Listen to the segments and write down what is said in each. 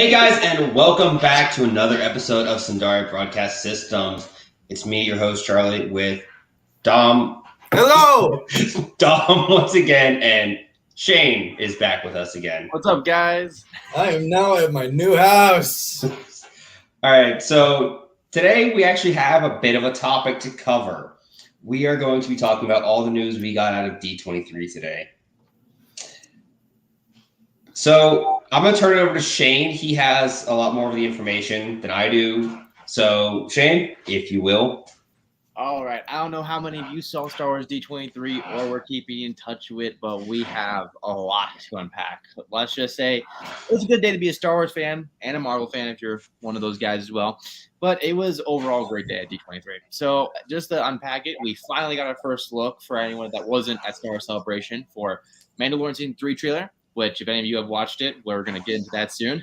Hey guys, and welcome back to another episode of Sundari Broadcast Systems. It's me, your host Charlie, with Dom. Hello! Dom once again, and Shane is back with us again. What's up, guys? I am now at my new house. All right, so today we actually have a bit of a topic to cover. We are going to be talking about all the news we got out of D23 today. So I'm going to turn it over to Shane. He has a lot more of the information than I do. So Shane, if you will. All right. I don't know how many of you saw Star Wars D23 or were keeping in touch with, but we have a lot to unpack. Let's just say it was a good day to be a Star Wars fan and a Marvel fan if you're one of those guys as well. But it was overall a great day at D23. So just to unpack it, we finally got our first look for anyone that wasn't at Star Wars Celebration for Mandalorian Season 3 trailer, which if any of you have watched it, we're going to get into that soon.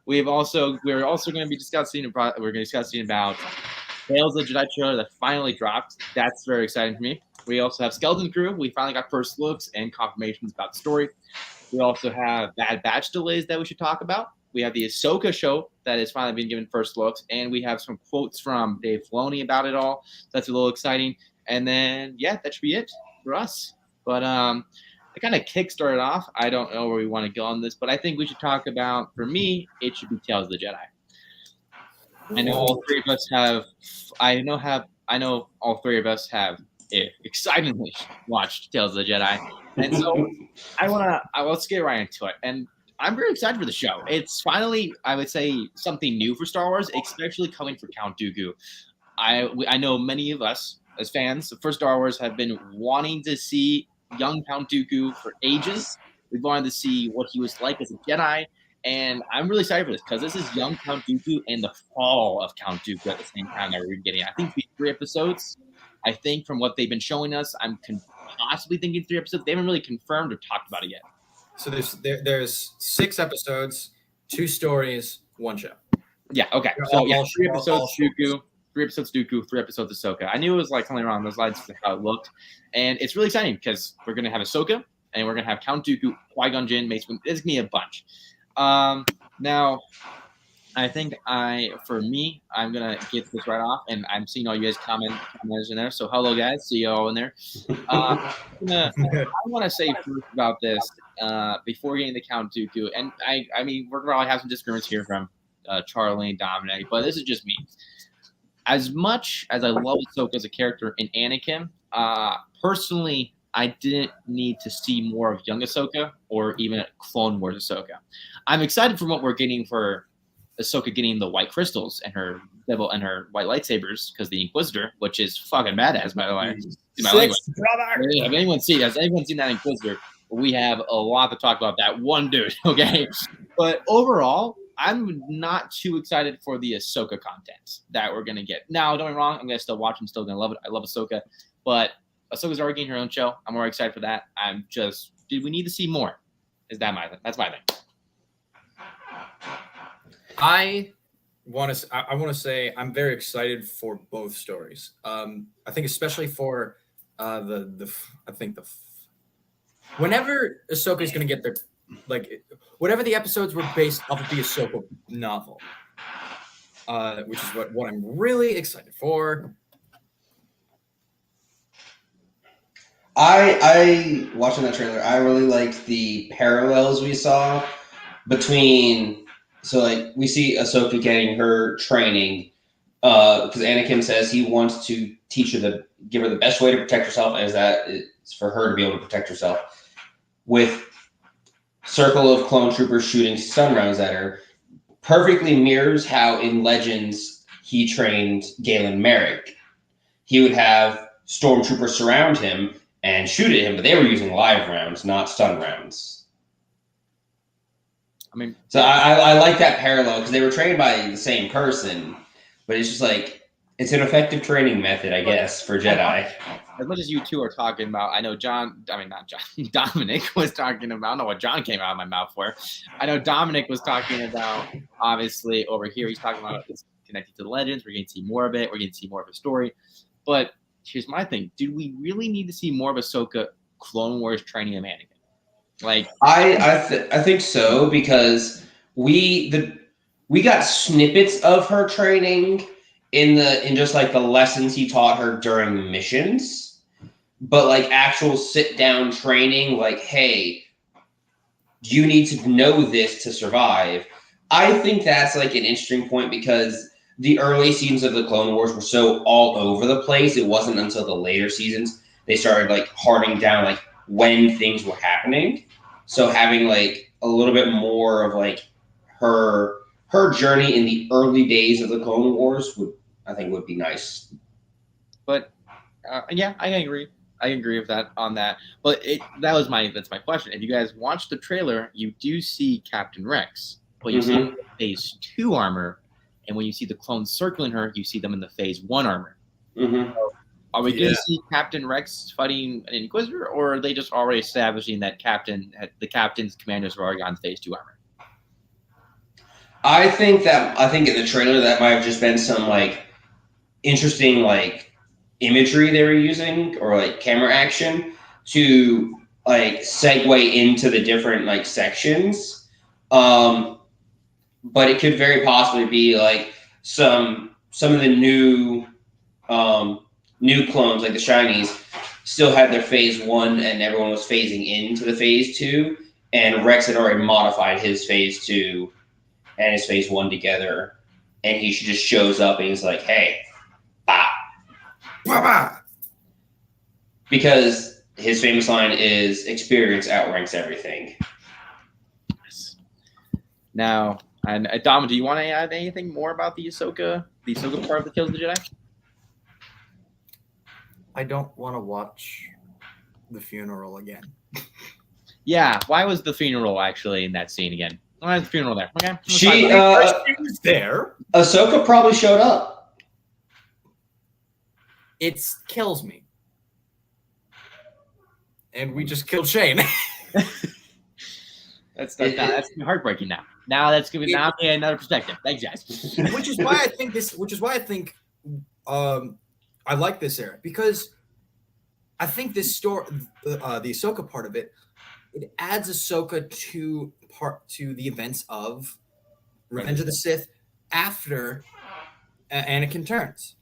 We're also going to be discussing about Tales of the Jedi trailer that finally dropped. That's very exciting for me. We also have Skeleton Crew. We finally got first looks and confirmations about the story. We also have Bad Batch delays that we should talk about. We have the Ahsoka show that has finally been given first looks, and we have some quotes from Dave Filoni about it all. So that's a little exciting. And then, yeah, that should be it for us. But to kind of kickstart off, I don't know where we want to go on this, but I think we should talk about, for me, it should be Tales of the Jedi. I know all three of us have. I know all three of us have excitedly watched Tales of the Jedi, and so let's get right into it. And I'm very excited for the show. It's finally, I would say, something new for Star Wars, especially coming from Count Dooku. I know many of us as fans for Star Wars have been wanting to see young Count Dooku for ages. We've wanted to see what he was like as a Jedi. And I'm really excited for this because this is young Count Dooku and the fall of Count Dooku at the same time that we're getting. I think 3 episodes. I think from what they've been showing us, I'm possibly thinking 3 episodes. They haven't really confirmed or talked about it yet. So there's 6 episodes, 2 stories, 1 show. Yeah. Okay. So yeah, 3 episodes Dooku, 3 episodes Dooku, 3 episodes Ahsoka. I knew it was like something around those lines for how it looked, and it's really exciting because we're gonna have Ahsoka and we're gonna have Count Dooku, Qui-Gon Jinn, Mace Windu. There's gonna be a bunch. Now, I think I'm gonna get this right off, and I'm seeing all you guys commenters in there. So hello, guys, see you all in there. I want to say first about this before getting to Count Dooku, and I mean we're gonna probably have some disagreements here from Charlie and Dominic, but this is just me. As much as I love Ahsoka as a character in Anakin, personally, I didn't need to see more of young Ahsoka or even Clone Wars Ahsoka. I'm excited for what we're getting for Ahsoka getting the white crystals and her white lightsabers because the Inquisitor, which is fucking badass, by the way. Has anyone seen that Inquisitor? We have a lot to talk about that one dude, okay? But overall, I'm not too excited for the Ahsoka content that we're gonna get. Now, don't get me wrong, I'm gonna still watch. I'm still gonna love it. I love Ahsoka, but Ahsoka's already getting her own show. I'm more excited for that. Did we need to see more? That's my thing. I want to say I'm very excited for both stories. I think especially for whenever Ahsoka's going to get whatever the episodes were based off of the Ahsoka novel, which is what I'm really excited for. I watching that trailer, I really liked the parallels we saw between. So like we see Ahsoka getting her training because Anakin says he wants to give her the best way to protect herself, as that is for her to be able to protect herself. With circle of clone troopers shooting stun rounds at her, perfectly mirrors how in Legends he trained Galen Merrick. He would have stormtroopers surround him and shoot at him, but they were using live rounds, not stun rounds. I mean, so I like that parallel because they were trained by the same person, but it's just like it's an effective training method, I guess, for Jedi. As much as you two are talking about, I know Dominic was talking about. I don't know what John came out of my mouth for. I know Dominic was talking about. Obviously, over here he's talking about it's connected to the Legends. We're going to see more of it. We're going to see more of a story, but here's my thing. Do we really need to see more of Ahsoka Clone Wars training of Anakin? Like I think so, because we got snippets of her training in just like the lessons he taught her during missions, but like actual sit down training, like, hey, you need to know this to survive. I think that's like an interesting point because the early seasons of the Clone Wars were so all over the place. It wasn't until the later seasons they started like hardening down like when things were happening. So having like a little bit more of like her journey in the early days of the Clone Wars would be nice. But yeah, I agree. I agree with that on that. But that's my question. If you guys watch the trailer, you do see Captain Rex, but you see Phase 2 armor, and when you see the clones circling her, you see them in the Phase 1 armor. Mm-hmm. So are we going to see Captain Rex fighting an Inquisitor, or are they just already establishing that the captain's commanders are already on Phase 2 armor? I think in the trailer that might have just been some like interesting like imagery they were using or like camera action to like segue into the different like sections. But it could very possibly be like some of the new clones, like the shinies, still had their Phase 1 and everyone was phasing into the Phase 2, and Rex had already modified his Phase 2 and his Phase 1 together, and he just shows up and he's like, hey, bah. Bah. Because his famous line is experience outranks everything. Now, and Dom, do you want to add anything more about the Ahsoka part of the Tales of the Jedi? I don't want to watch the funeral again. Yeah, why was the funeral actually in that scene again? Why was the funeral there? Okay, she was there. Ahsoka probably showed up. It kills me. And we just killed Shane. That's heartbreaking now. Now that's gonna be another perspective. Thanks, guys. Which is why I think I like this era, because I think this story, the Ahsoka part of it adds Ahsoka to the events of Revenge of the Sith after Anakin turns.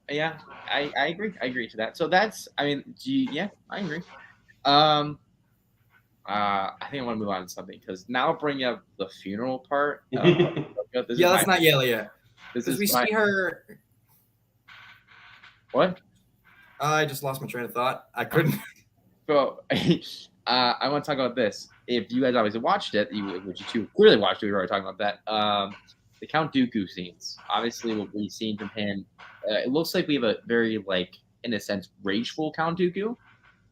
Yeah, I agree to that. So that's, I agree. I think I want to move on to something, because now bringing up the funeral part. Let's not yell yet. We see her. What? I just lost my train of thought. I couldn't. So, I want to talk about this. If you guys obviously watched it, which you two clearly watched it, we were already talking about that. The Count Dooku scenes. Obviously, what we've seen from him, it looks like we have a very, like, in a sense, rageful Count Dooku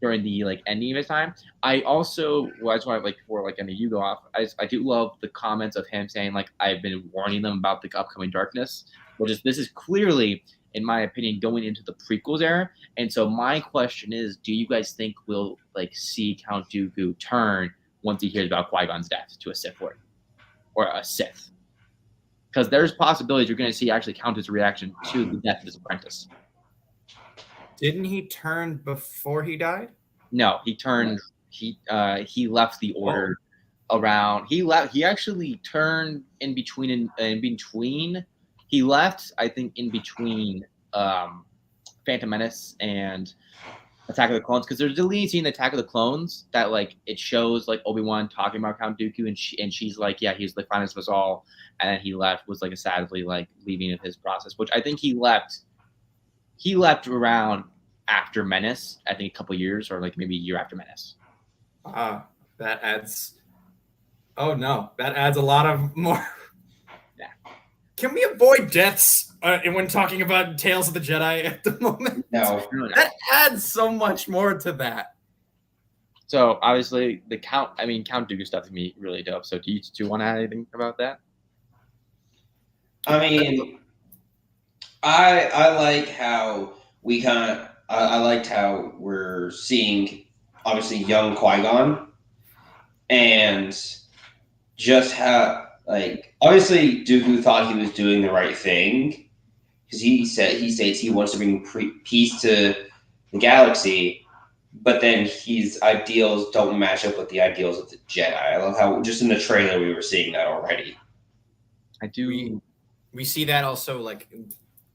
during the like ending of his time. I also, I just want to, like, before like any of you go off, I do love the comments of him saying, like, I've been warning them about the upcoming darkness, which is, this is clearly, in my opinion, going into the prequels era. And so my question is, do you guys think we'll like see Count Dooku turn once he hears about Qui-Gon's death to a Sith Lord or a Sith? Because there's possibilities you're going to see actually Count's reaction to the death of his apprentice. Didn't he turn before he died? No, he turned. He left the order around. He actually turned in between. He left, I think, in between Phantom Menace and Attack of the Clones, because there's a deleted scene in Attack of the Clones that, like, it shows like Obi-Wan talking about Count Dooku, and she's like, yeah, he's the finest of us all, and then he left, was like a sadly like leaving of his process, which I think he left around after Menace, I think a couple years, or like maybe a year after Menace. That adds a lot of more. Yeah. Can we avoid deaths when talking about Tales of the Jedi at the moment? No. That adds so much more to that. So obviously the Count Dooku stuff to me really dope. So do you want to add anything about that? I mean, I like how we I liked how we're seeing obviously young Qui-Gon, and just how, like, obviously Dooku thought he was doing the right thing, because he states he wants to bring peace to the galaxy, but then his ideals don't match up with the ideals of the Jedi. I love how just in the trailer we were seeing that already. I do. We see that also. Like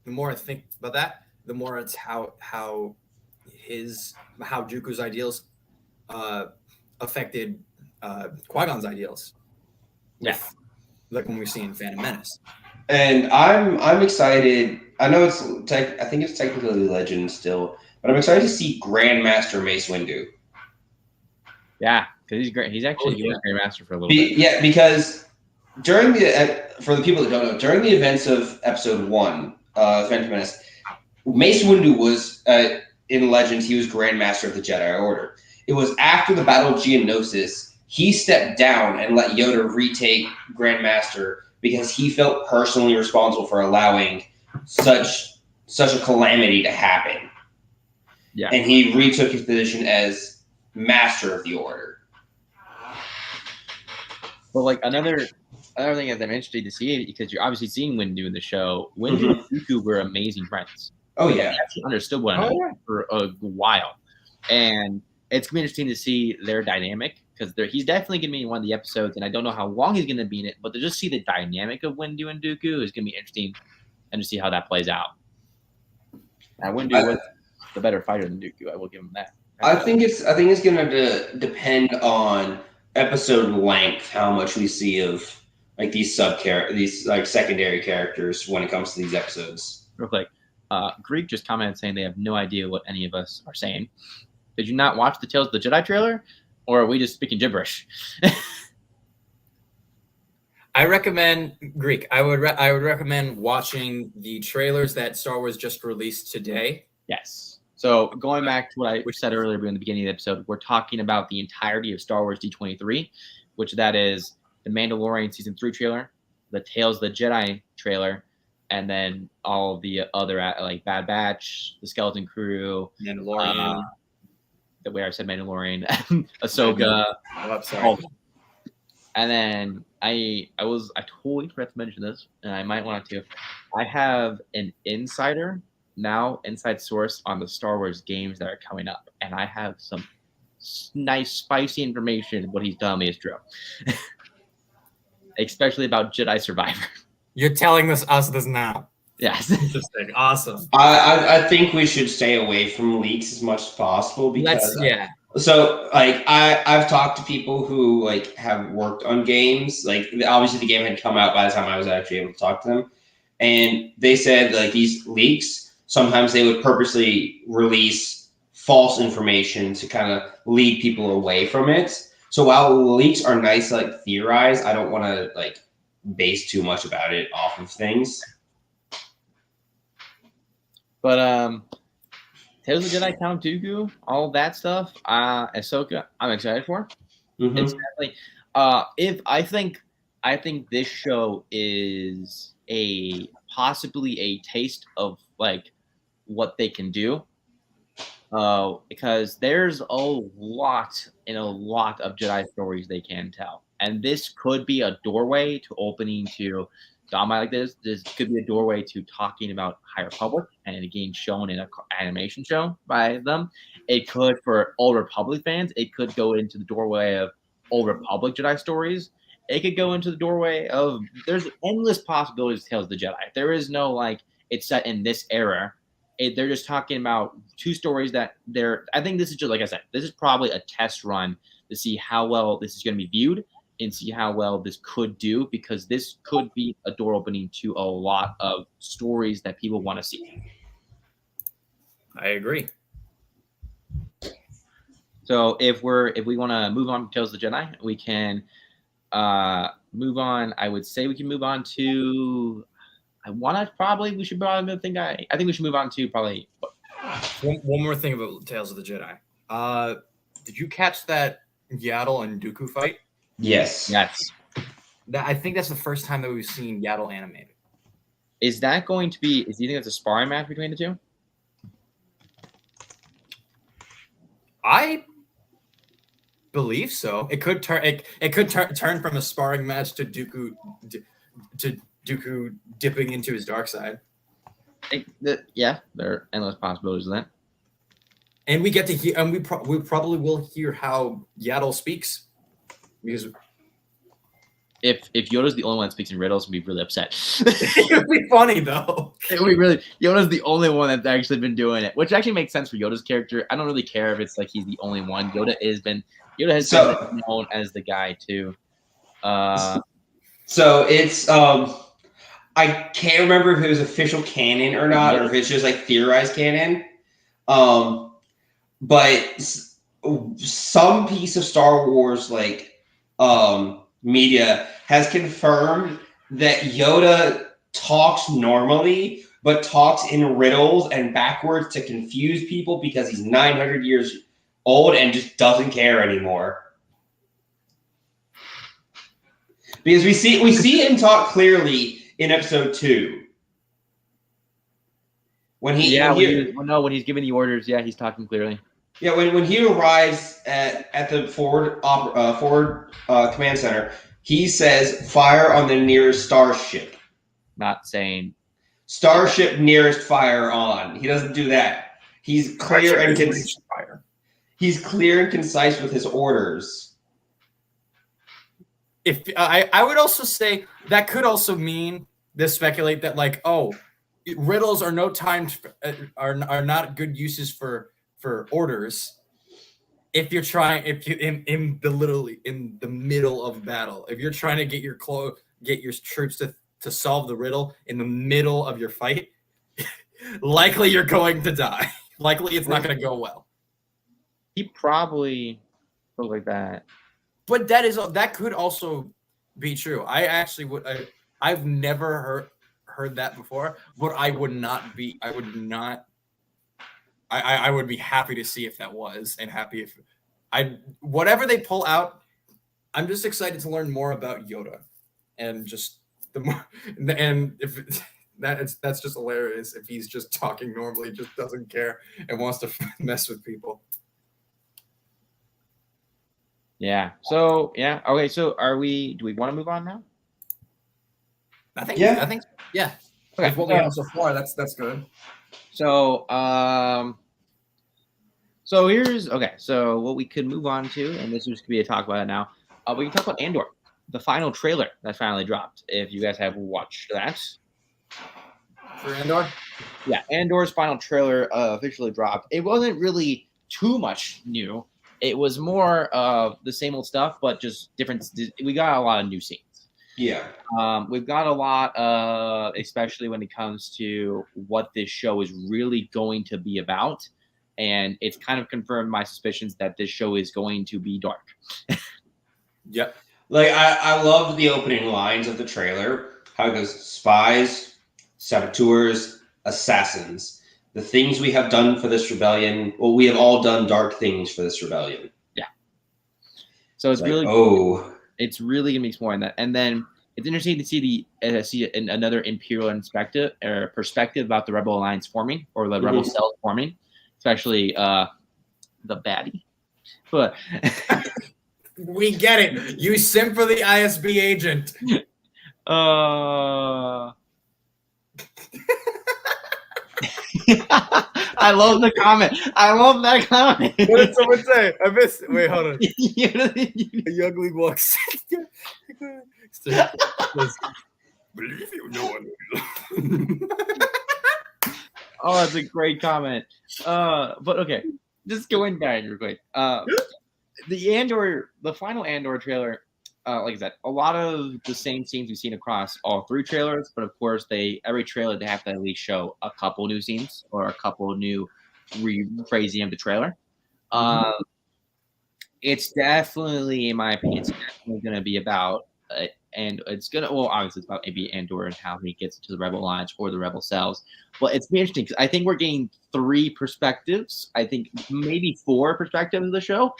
the more I think about that, the more it's how Dooku's ideals affected Qui-Gon's ideals. Yeah. Like when we see in Phantom Menace. And I'm excited. I know I think it's technically Legend still, but I'm excited to see Grandmaster Mace Windu. Yeah, because he's great. He's actually a Grandmaster for a little bit. Yeah, because during for the people that don't know, during the events of Episode 1, Phantom Menace, Mace Windu was in Legends. He was Grandmaster of the Jedi Order. It was after the Battle of Geonosis he stepped down and let Yoda retake Grandmaster because he felt personally responsible for allowing such a calamity to happen. Yeah, and he retook his position as Master of the Order. But like another thing that I'm interested to see, because you're obviously seeing Windu in the show. Windu and Dooku were amazing friends. Oh yeah, they actually understood one another for a while, and it's gonna be interesting to see their dynamic because he's definitely gonna be in one of the episodes, and I don't know how long he's gonna be in it, but to just see the dynamic of Windu and Dooku is gonna be interesting, and to see how that plays out. Windu was the better fighter than Dooku. I will give him that. I think it's going to depend on episode length, how much we see of like these like secondary characters when it comes to these episodes. Real quick, Greek just commented saying they have no idea what any of us are saying. Did you not watch the Tales of the Jedi trailer, or are we just speaking gibberish? I recommend Greek. I would recommend watching the trailers that Star Wars just released today. Yes. So going back to what I said earlier in the beginning of the episode, we're talking about the entirety of Star Wars D23, which that is the Mandalorian Season 3 trailer, the Tales of the Jedi trailer, and then all the other like Bad Batch, the Skeleton Crew, Mandalorian. The way I said Mandalorian, Ahsoka. Oh, sorry. And then I totally forgot to mention this, and I might want to. I have an inside source on the Star Wars games that are coming up, and I have some nice spicy information. What he's telling me is true, especially about Jedi Survivor. You're telling us this now. Yes. Interesting. Awesome. I think we should stay away from leaks as much as possible because So like I've talked to people who like have worked on games. Like obviously the game had come out by the time I was actually able to talk to them, and they said like these leaks sometimes they would purposely release false information to kind of lead people away from it. So while leaks are nice to like theorize, I don't want to like base too much about it off of things. But Tales of the Jedi, Count Dooku, all that stuff, Ahsoka, I'm excited for. Mm-hmm. It's definitely, if I think this show is possibly a taste of like what they can do, because there's a lot of Jedi stories they can tell, and this could be a doorway to opening to drama like this. This could be a doorway to talking about High Republic and again shown in an animation show by them. It could, for Old Republic fans, it could go into the doorway of Old Republic Jedi stories. It could go into the doorway of, there's endless possibilities of Tales of the Jedi. There is no like it's set in this era. They're just talking about two stories that I think this is just, like I said, this is probably a test run to see how well this is going to be viewed and see how well this could do, because this could be a door opening to a lot of stories that people want to see. I agree. So if we want to move on to Tales of the Jedi, we can move on. I would say we can move on to. I think we should move on to probably. One more thing about Tales of the Jedi. Did you catch that Yaddle and Dooku fight? Yes. I think that's the first time that we've seen Yaddle animated. Is that going to be? Do you think that's a sparring match between the two? I believe so. It could turn. It could turn from a sparring match to Dooku dipping into his dark side. Yeah, there are endless possibilities of that. And we get to hear, and we probably will hear how Yaddle speaks, because If Yoda's the only one that speaks in riddles, I'd be really upset. it would be funny though. It would be really. Yoda's the only one that's actually been doing it, which actually makes sense for Yoda's character. I don't really care if it's like he's the only one. Yoda has been known as the guy too. So it's I can't remember if it was official canon or not, or if it's just like theorized canon. But some piece of Star Wars media has confirmed that Yoda talks normally, but talks in riddles and backwards to confuse people because he's 900 years old and just doesn't care anymore. Because we see him talk clearly in episode 2. When he's giving the orders, he's talking clearly. Yeah, when he arrives at the forward command center, he says, "Fire on the nearest starship." Not saying starship nearest fire on. He doesn't do that. He's clear and he's clear and concise with his orders. If I would also say that could also mean speculate that riddles are are not good uses for orders. If you're in the middle of battle, if you're trying to get your troops to solve the riddle in the middle of your fight, likely you're going to die. Likely it's not going to go well. He probably goes like that. But that could also be true. I've never heard that before, but I would be happy to see if that was, and happy if whatever they pull out. I'm just excited to learn more about Yoda, and just if that's just hilarious if he's just talking normally, just doesn't care and wants to mess with people. Yeah. So okay. So do we want to move on now? I think yeah. Okay. With what we have so far, that's good. So so what we could move on to, and this is going to be a talk about it now. We can talk about Andor, the final trailer that finally dropped. If you guys have watched that. For Andor? Yeah, Andor's final trailer officially dropped. It wasn't really too much new. It was more of the same old stuff, but just different. We got a lot of new scenes. Yeah. We've got a lot of, especially when it comes to what this show is really going to be about. And it's kind of confirmed my suspicions that this show is going to be dark. Yep. I love the opening lines of the trailer. How it goes: spies, saboteurs, assassins. The things we have done for this rebellion. Well, we have all done dark things for this rebellion. Yeah. So it's really it's really gonna be exploring that, and then it's interesting to see another Imperial perspective about the Rebel Alliance forming, or the Rebel cells forming, especially the baddie. But we get it. You simp for the ISB agent. I love the comment. I love that comment. What did someone say? I missed it. Wait, hold on. A young league walks. Believe you, no one. Oh, that's a great comment. But okay, just going back real quick. The final Andor trailer, like I said, a lot of the same scenes we've seen across all 3 trailers, but of course, every trailer they have to at least show a couple new scenes or a couple new rephrasing of the trailer. It's definitely, in my opinion, going to be about, and it's going to, well, obviously it's about maybe Andor and how he gets to the Rebel Alliance or the Rebel cells. But it's interesting because I think we're getting 3 perspectives. I think maybe 4 perspectives of the show.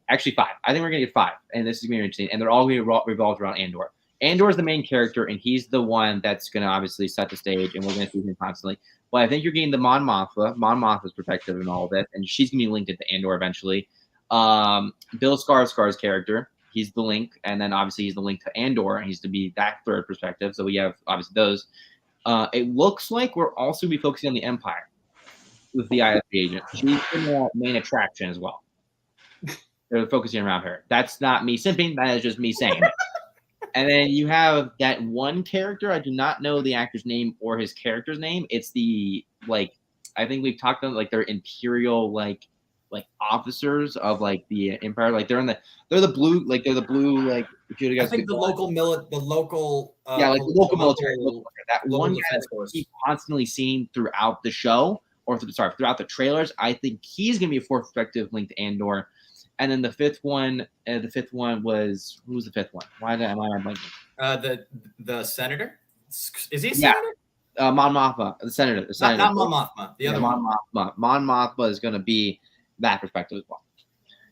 Actually 5. I think we're going to get 5, and this is going to be interesting. And they're all going to revolve around Andor. Andor is the main character, and he's the one that's going to obviously set the stage, and we're going to see him constantly. But I think you're getting the Mon Mothma's perspective in all of it, and she's going to be linked into Andor eventually. Bill Skarsgård's character, he's the link, and then obviously he's the link to Andor, and he's to be that 3rd perspective. So we have obviously those. It looks like we're also going to be focusing on the Empire. with the ISP agent. She's the main attraction as well. They're focusing around her. That's not me simping. That is just me saying it. And then you have that one character. I do not know the actor's name or his character's name. It's the I think we've talked about they're imperial like officers of the empire. They're the blue if you guys I think the local the local military. That one guy that we constantly seen throughout the show throughout the trailers. I think he's gonna be a fourth perspective linked to Andor. And then the fifth one was who was the fifth one? Why am I blanking? The senator. Is he a senator? Mon Mothma, the senator. Not Mon Mothma. The other Mon Mothma. Mon Mothma is going to be that perspective as well.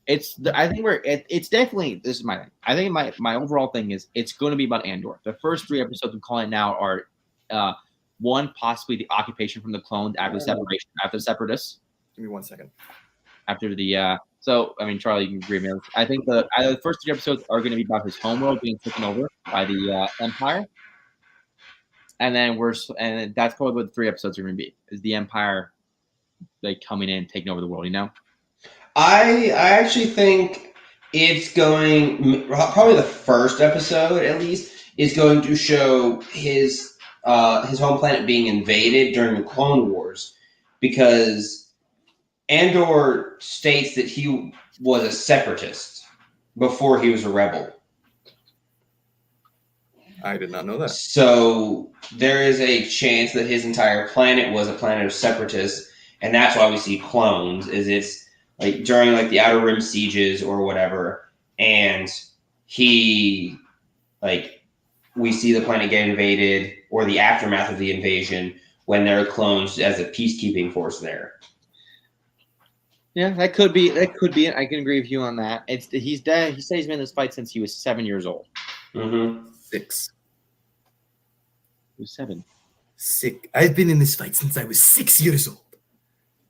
It's definitely, this is my thing. I think my overall thing is it's going to be about Andor. The first 3 episodes I'm calling now are one, possibly the occupation from the clones after the separation, after the separatists. Give me 1 second. After the so I mean, Charlie, you can agree with me. I think the first 3 episodes are going to be about his homeworld being taken over by the Empire, and then that's probably what the 3 episodes are going to be: is the Empire coming in, taking over the world. I actually think it's going probably the first episode at least is going to show his home planet being invaded during the Clone Wars, because Andor states that he was a separatist before he was a rebel. I did not know that. So there is a chance that his entire planet was a planet of separatists, and that's why we see clones. It's during the Outer Rim sieges or whatever, and we see the planet get invaded or the aftermath of the invasion when there are clones as a peacekeeping force there. Yeah, that could be it. I can agree with you on that. He's dead. He said he's been in this fight since he was 7 years old. Mm-hmm. 6. He was 7. 6. I've been in this fight since I was 6 years old.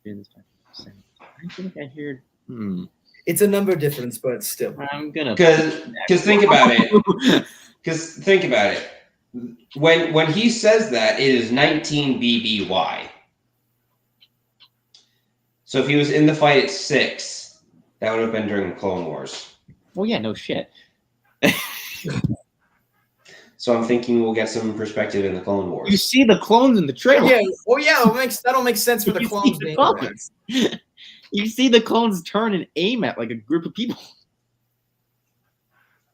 I think I heard. It's a number difference, but still. I'm gonna because think about it. Because think about it. When he says that, it is 19 BBY. So if he was in the fight at 6, that would have been during the Clone Wars. Well, yeah, no shit. So I'm thinking we'll get some perspective in the Clone Wars. You see the clones in the trailer. Yeah. Well, yeah, that'll make sense for the clones. You see the clones turn and aim at a group of people.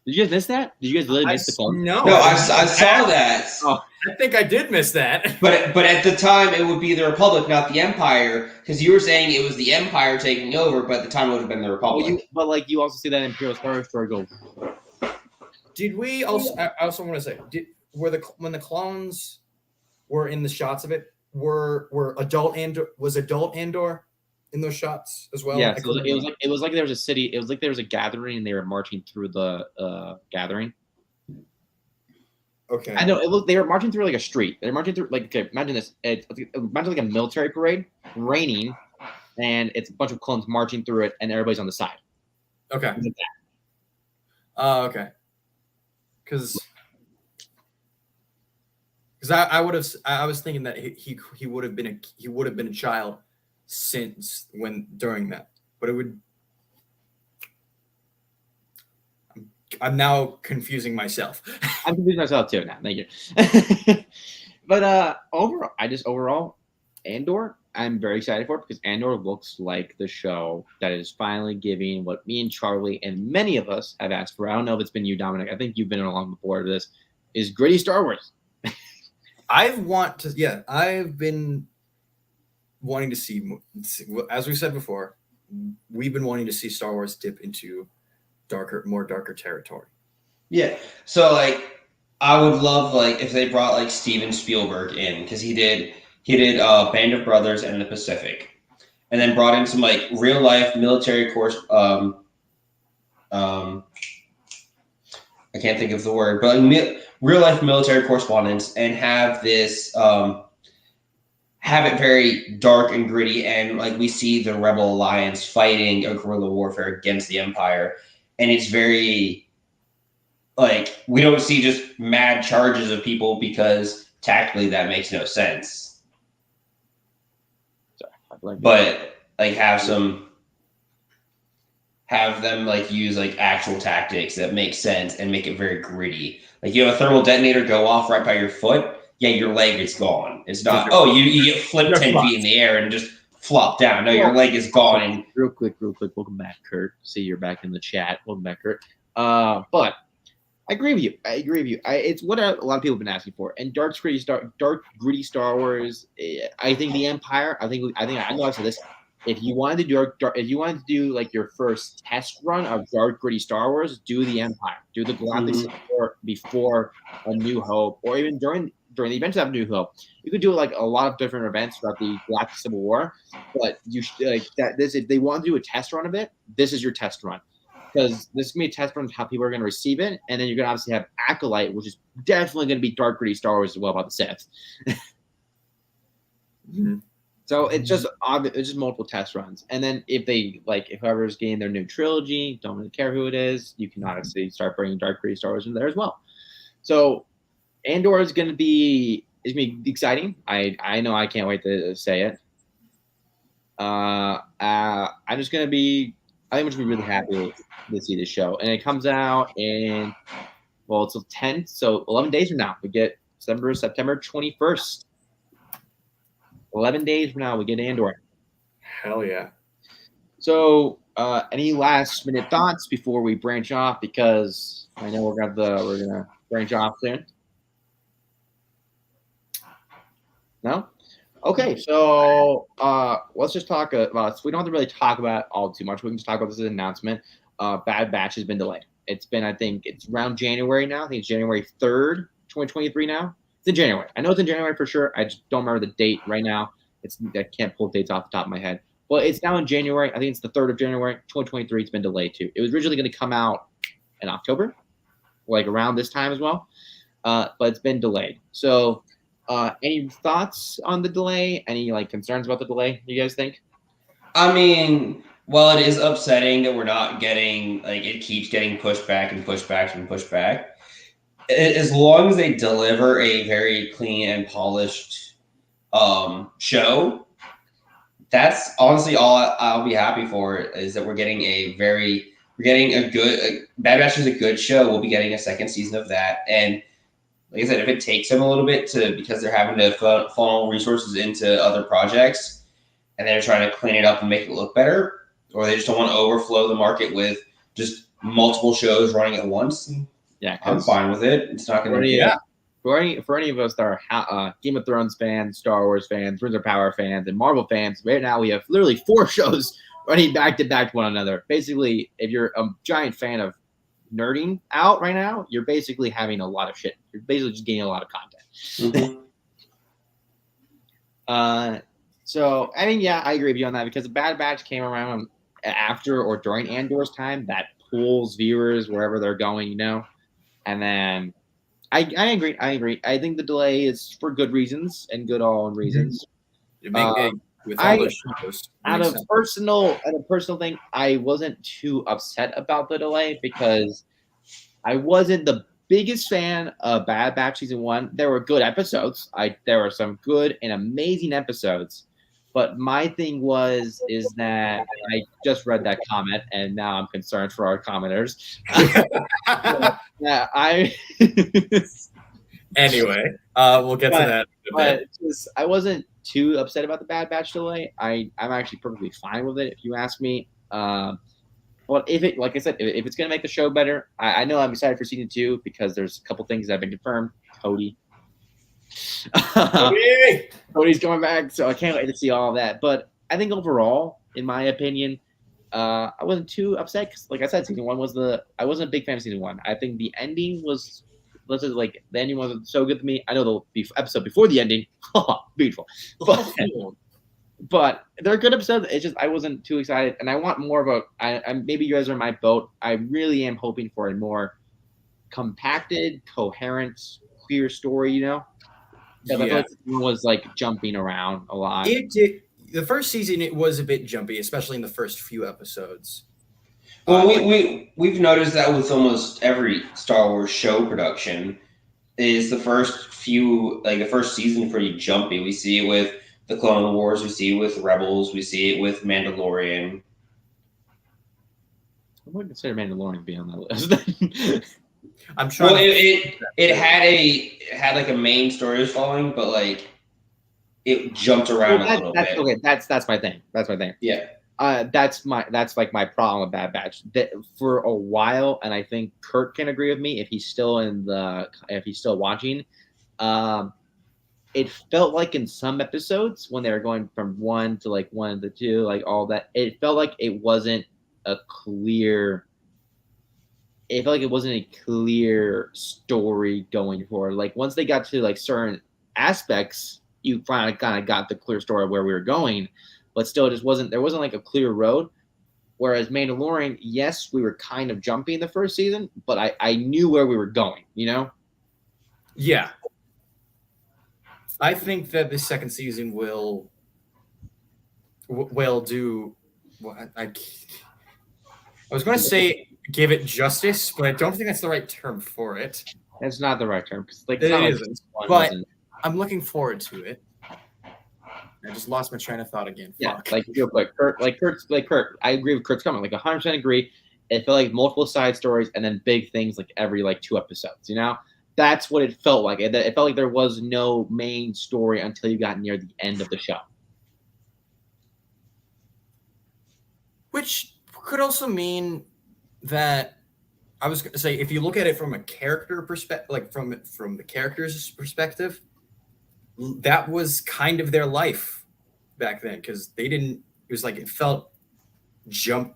Did you guys miss that? Did you guys really miss the clones? No, I saw that. Oh. I think I did miss that. But at the time, it would be the Republic, not the Empire, because you were saying it was the Empire taking over, but at the time it would have been the Republic. But you also see that Imperial Star Destroyer go. Did we also? I also want to say, when the clones were in the shots of it, was adult Andor in those shots as well? Yeah, so it was like there was a city. It was like there was a gathering, and they were marching through the gathering. Okay. I know. They were marching through a street. They're marching through imagine this. Imagine a military parade, raining, and it's a bunch of clones marching through it, and everybody's on the side. Okay. Okay. Because I was thinking that he would have been a child since during that, but it would. I'm now confusing myself. I'm confusing myself too now. Thank you. But overall, Andor, I'm very excited for it because Andor looks like the show that is finally giving what me and Charlie and many of us have asked for. I don't know if it's been you, Dominic. I think you've been along the board of this. Is gritty Star Wars. I've been wanting to see, as we said before, we've been wanting to see Star Wars dip into more darker territory. Yeah. So I would love if they brought Steven Spielberg in, because he did Band of Brothers and The Pacific, and then brought in some real life military course. I can't think of the word, but real life military correspondence, and have this have it very dark and gritty, and we see the Rebel Alliance fighting a guerrilla warfare against the Empire, and it's very we don't see just mad charges of people, because tactically that makes no sense. but like have them like use like actual tactics that make sense and make it very gritty. Like you have a thermal detonator go off right by your foot, yeah, your leg is gone. It's not, you get flipped 10 feet in the air and just flop down. No, your leg is gone. And real quick. Welcome back, Kurt. See, you're back in the chat. Welcome back, Kurt. But I agree with you. It's what a lot of people have been asking for. And dark gritty Star Wars. I think the Empire. I know I said this. If you wanted to do like your first test run of dark gritty Star Wars, do the Empire. Do the Galactic before A New Hope, or even during the events of New Hope. You could do like a lot of different events throughout the Galactic Civil War. But you should like that. If they want to do a test run of it, this is your test run. Because this is going to be a test run of how people are going to receive it. And then you're going to obviously have Acolyte, which is definitely going to be dark, gritty Star Wars as well about the Sith. So it's just obvious. It's just multiple test runs. And then if whoever's getting their new trilogy, don't really care who it is, you can obviously start bringing dark, gritty Star Wars in there as well. So Andor is going to be exciting. I know I can't wait to say it. I'm just going to be – I think I'm just going to be really happy to see this show. And it comes out in, it's the 10th, so 11 days from now. We get September 21st. 11 days from now, we get Andor. Hell yeah. So any last-minute thoughts before we branch off? Because I know we're gonna branch off soon. No? Okay, so let's just talk about. We don't have to really talk about all too much. We can just talk about this announcement. Bad Batch has been delayed. It's been, I think, it's around January now. I think it's January 3rd, 2023 now. It's in January. I know it's in January for sure. I just don't remember the date right now. I can't pull dates off the top of my head. Well, it's now in January. I think it's the 3rd of January, 2023. It's been delayed too. It was originally going to come out in October, like around this time as well. But it's been delayed. So. Any thoughts on the delay? Any concerns about the delay? You guys think? I mean, while it is upsetting that we're not getting it keeps getting pushed back and pushed back and pushed back, as long as they deliver a very clean and polished show, that's honestly all I'll be happy for. Is that we're getting a good Bad Batch is a good show. We'll be getting a second season of that. And like I said, if it takes them a little bit because they're having to funnel resources into other projects and they're trying to clean it up and make it look better, or they just don't want to overflow the market with just multiple shows running at once, I'm fine with it. It's not going to For any of us that are Game of Thrones fans, Star Wars fans, Rings of Power fans, and Marvel fans, right now we have literally 4 shows running back to back to one another. Basically, if you're a giant fan of nerding out right now, you're basically having a lot of shit. You're basically just getting a lot of content. So I mean, I agree with you on that, because the Bad Batch came around after or during Andor's time. That pulls viewers wherever they're going, And then I agree. I think the delay is for good reasons and good all reasons. You make it with all those shows. Out of personal thing, I wasn't too upset about the delay because I wasn't the biggest fan of Bad Batch season 1. There were good episodes. There were some good and amazing episodes. But my thing is that I just read that comment, and now I'm concerned for our commenters. Anyway, we'll get to that in a bit. I wasn't too upset about the Bad Batch delay. I'm actually perfectly fine with it, if you ask me. Well, if it, like I said, if it's going to make the show better, I know I'm excited for season 2 because there's a couple things that have been confirmed. Cody's coming back, so I can't wait to see all of that. But I think overall, in my opinion, I wasn't too upset because, like I said, season 1 I wasn't a big fan of season 1. I think the ending was, the ending wasn't so good to me. I know the episode before the ending, beautiful, but they're good episodes. It's just I wasn't too excited, and I want more of a. Maybe you guys are in my boat. I really am hoping for a more compacted, coherent, clear story. I feel like it was jumping around a lot. The first season it was a bit jumpy, especially in the first few episodes. Well, we've noticed that with almost every Star Wars show production, is the first season pretty jumpy. We see it with the Clone Wars. We see it with Rebels. We see it with Mandalorian. I wouldn't consider Mandalorian being on that list. I'm trying. Well, it had like a main story was following, but like it jumped around a little bit. Okay, that's my thing. That's my thing. Yeah. That's like my problem with Bad Batch. That for a while, and I think Kurt can agree with me if he's still watching. It felt like in some episodes when they were going from 1 to like 1 to 2, like all that, it felt like it wasn't a clear. It felt like it wasn't a clear story going forward. Like once they got to like certain aspects, you finally kind of got the clear story of where we were going, but still, it just wasn't. There wasn't like a clear road. Whereas Mandalorian, yes, we were kind of jumpy in the first season, but I knew where we were going. You know? Yeah. I think that the second season will do. Well, I was going to say give it justice, but I don't think that's the right term for it. That's not the right term because like it isn't. But I'm looking forward to it. I just lost my train of thought again. Yeah, Fuck. like real quick, Kurt. I agree with Kurt's comment. Like 100% agree. It felt like multiple side stories and then big things like every like 2 episodes. You know, that's what it felt like. It felt like there was no main story until you got near the end of the show. Which could also mean that I was going to say, if you look at it from a character perspective, like from the character's perspective, that was kind of their life back then because they didn't. It was like it felt jump.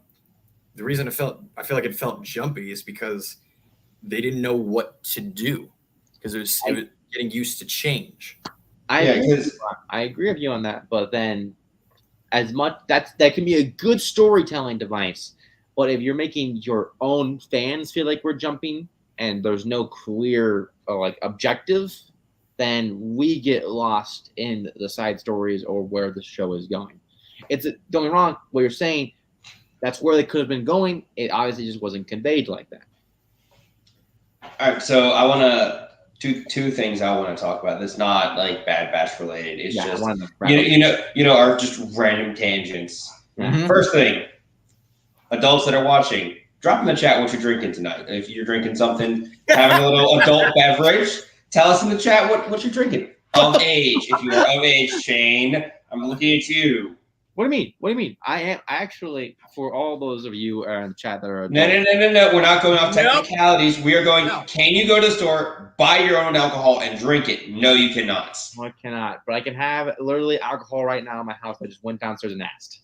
The reason I feel like it felt jumpy is because they didn't know what to do because it was getting used to change. I agree with you on that, but then as much that can be a good storytelling device, but if you're making your own fans feel like we're jumping and there's no clear like objective, then we get lost in the side stories or where the show is going. Don't get me wrong, what you're saying, that's where they could have been going. It obviously just wasn't conveyed like that. All right, so I want to two things I want to talk about. That's not like Bad Batch related. It's just are just random tangents. Mm-hmm. First thing, adults that are watching, drop in the chat what you're drinking tonight. If you're drinking something, having a little adult beverage, tell us in the chat what you're drinking. Of age, if you are of age, Shane, I'm looking at you. What do you mean? I am actually, for all those of you in the chat that are adults, No. We're not going off technicalities. We are going, can you go to the store, buy your own alcohol, and drink it? No, you cannot. No, I cannot. But I can have literally alcohol right now in my house. I just went downstairs and asked.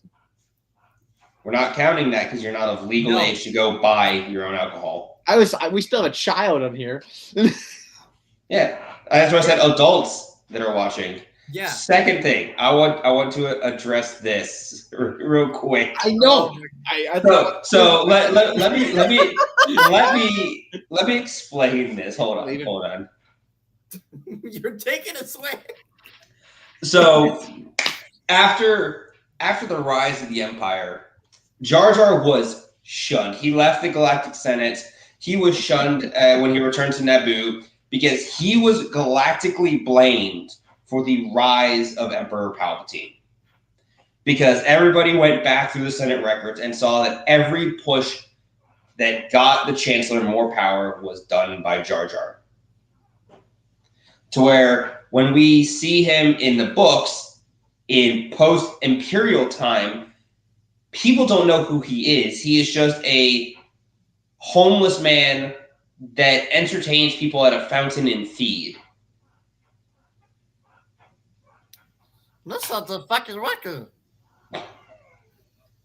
We're not counting that because you're not of legal age to go buy your own alcohol. We still have a child in here. Yeah, that's why I said adults that are watching. Yeah. Second thing, I want to address this real quick. I know. So let me explain this. Hold on. You're taking us away. So after the rise of the Empire, Jar Jar was shunned. He left the Galactic Senate. He was shunned when he returned to Naboo because he was galactically blamed for the rise of Emperor Palpatine. Because everybody went back through the Senate records and saw that every push that got the Chancellor more power was done by Jar Jar. To where when we see him in the books in post-Imperial time, people don't know who he is. He is just a homeless man that entertains people at a fountain in Theed. That's not the fucking record.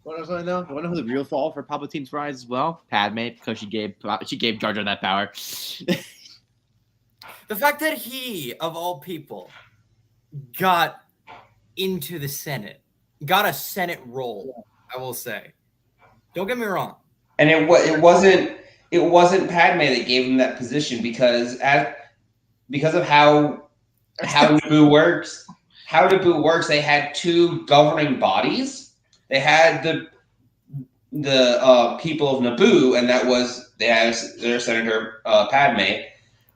What else do I know? Do I know who the real fall for Palpatine's rise as well? Padme, because she gave Jar Jar that power. The fact that he, of all people, got into the Senate, got a Senate role, I will say. Don't get me wrong. And it wasn't Padme that gave him that position because of how Naboo works. How Naboo works, they had 2 governing bodies. They had the people of Naboo, and that was they had their Senator Padme.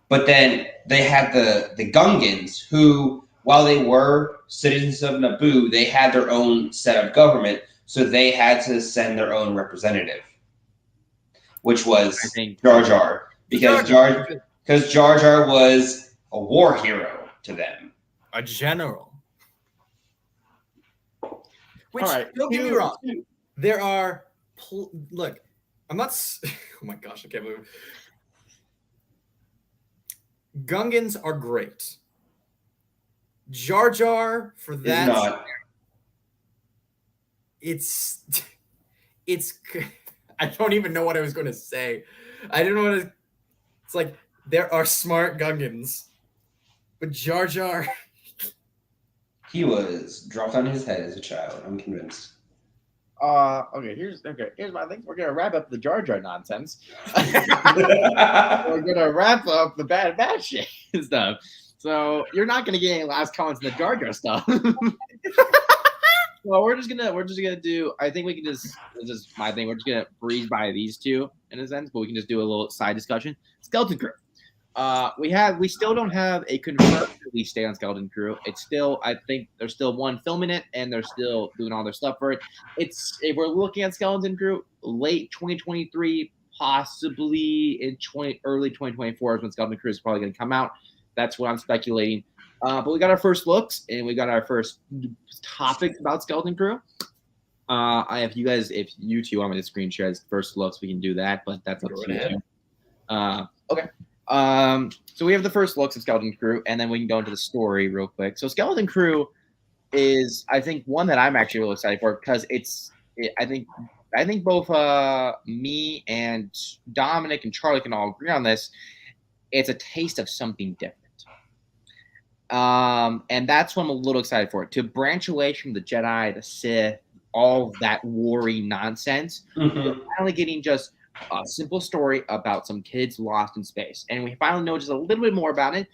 But then they had the Gungans, who while they were citizens of Naboo, they had their own set of government, so they had to send their own representative, which was Jar Jar, because Jar Jar was a war hero to them, a general. Which, right. don't get me wrong, there are look, I'm not. Oh my gosh, I can't believe it. Gungans are great. Jar Jar for that. It's not. It's. I don't even know what I was going to say. I didn't want to. It's like there are smart Gungans, but Jar Jar. He was dropped on his head as a child. I'm convinced. Okay. Here's my thing. We're gonna wrap up the Jar Jar nonsense. We're gonna wrap up the bad shit stuff. So you're not gonna get any last comments on the Jar Jar stuff. Well, we're just gonna do. I think we can just. This is my thing. We're just gonna breeze by these two in a sense, but we can just do a little side discussion. Skeleton Crew. We still don't have a confirmed release date on Skeleton Crew. It's still, I think there's still one filming it, and they're still doing all their stuff for it. If we're looking at Skeleton Crew, late 2023, possibly in early 2024 is when Skeleton Crew is probably going to come out. That's what I'm speculating. But we got our first looks, and we got our first topics about Skeleton Crew. If you two want me to screen share as first looks, we can do that, but that's up to you. Okay. So we have the first looks of Skeleton Crew, and then we can go into the story real quick. So Skeleton Crew is, I think, one that I'm actually really excited for because I think both me and Dominic and Charlie can all agree on this. It's a taste of something different. And that's what I'm a little excited for. To branch away from the Jedi, the Sith, all that war-y nonsense. Mm-hmm. We're finally getting just a simple story about some kids lost in space. And we finally know just a little bit more about it.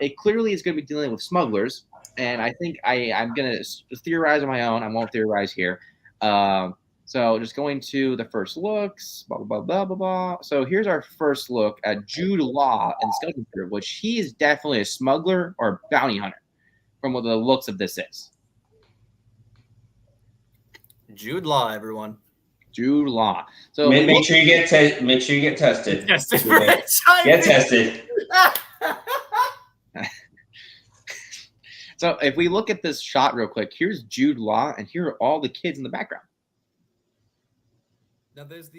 It clearly is going to be dealing with smugglers. And I think I'm going to theorize on my own. I won't theorize here. So just going to the first looks, blah, blah, blah, blah, blah. So here's our first look at Jude Law in Skeleton Crew, which he is definitely a smuggler or bounty hunter from what the looks of this is. Jude Law, everyone. Jude Law. So make sure you get tested. Get tested. So if we look at this shot real quick, here's Jude Law, and here are all the kids in the background. Now there's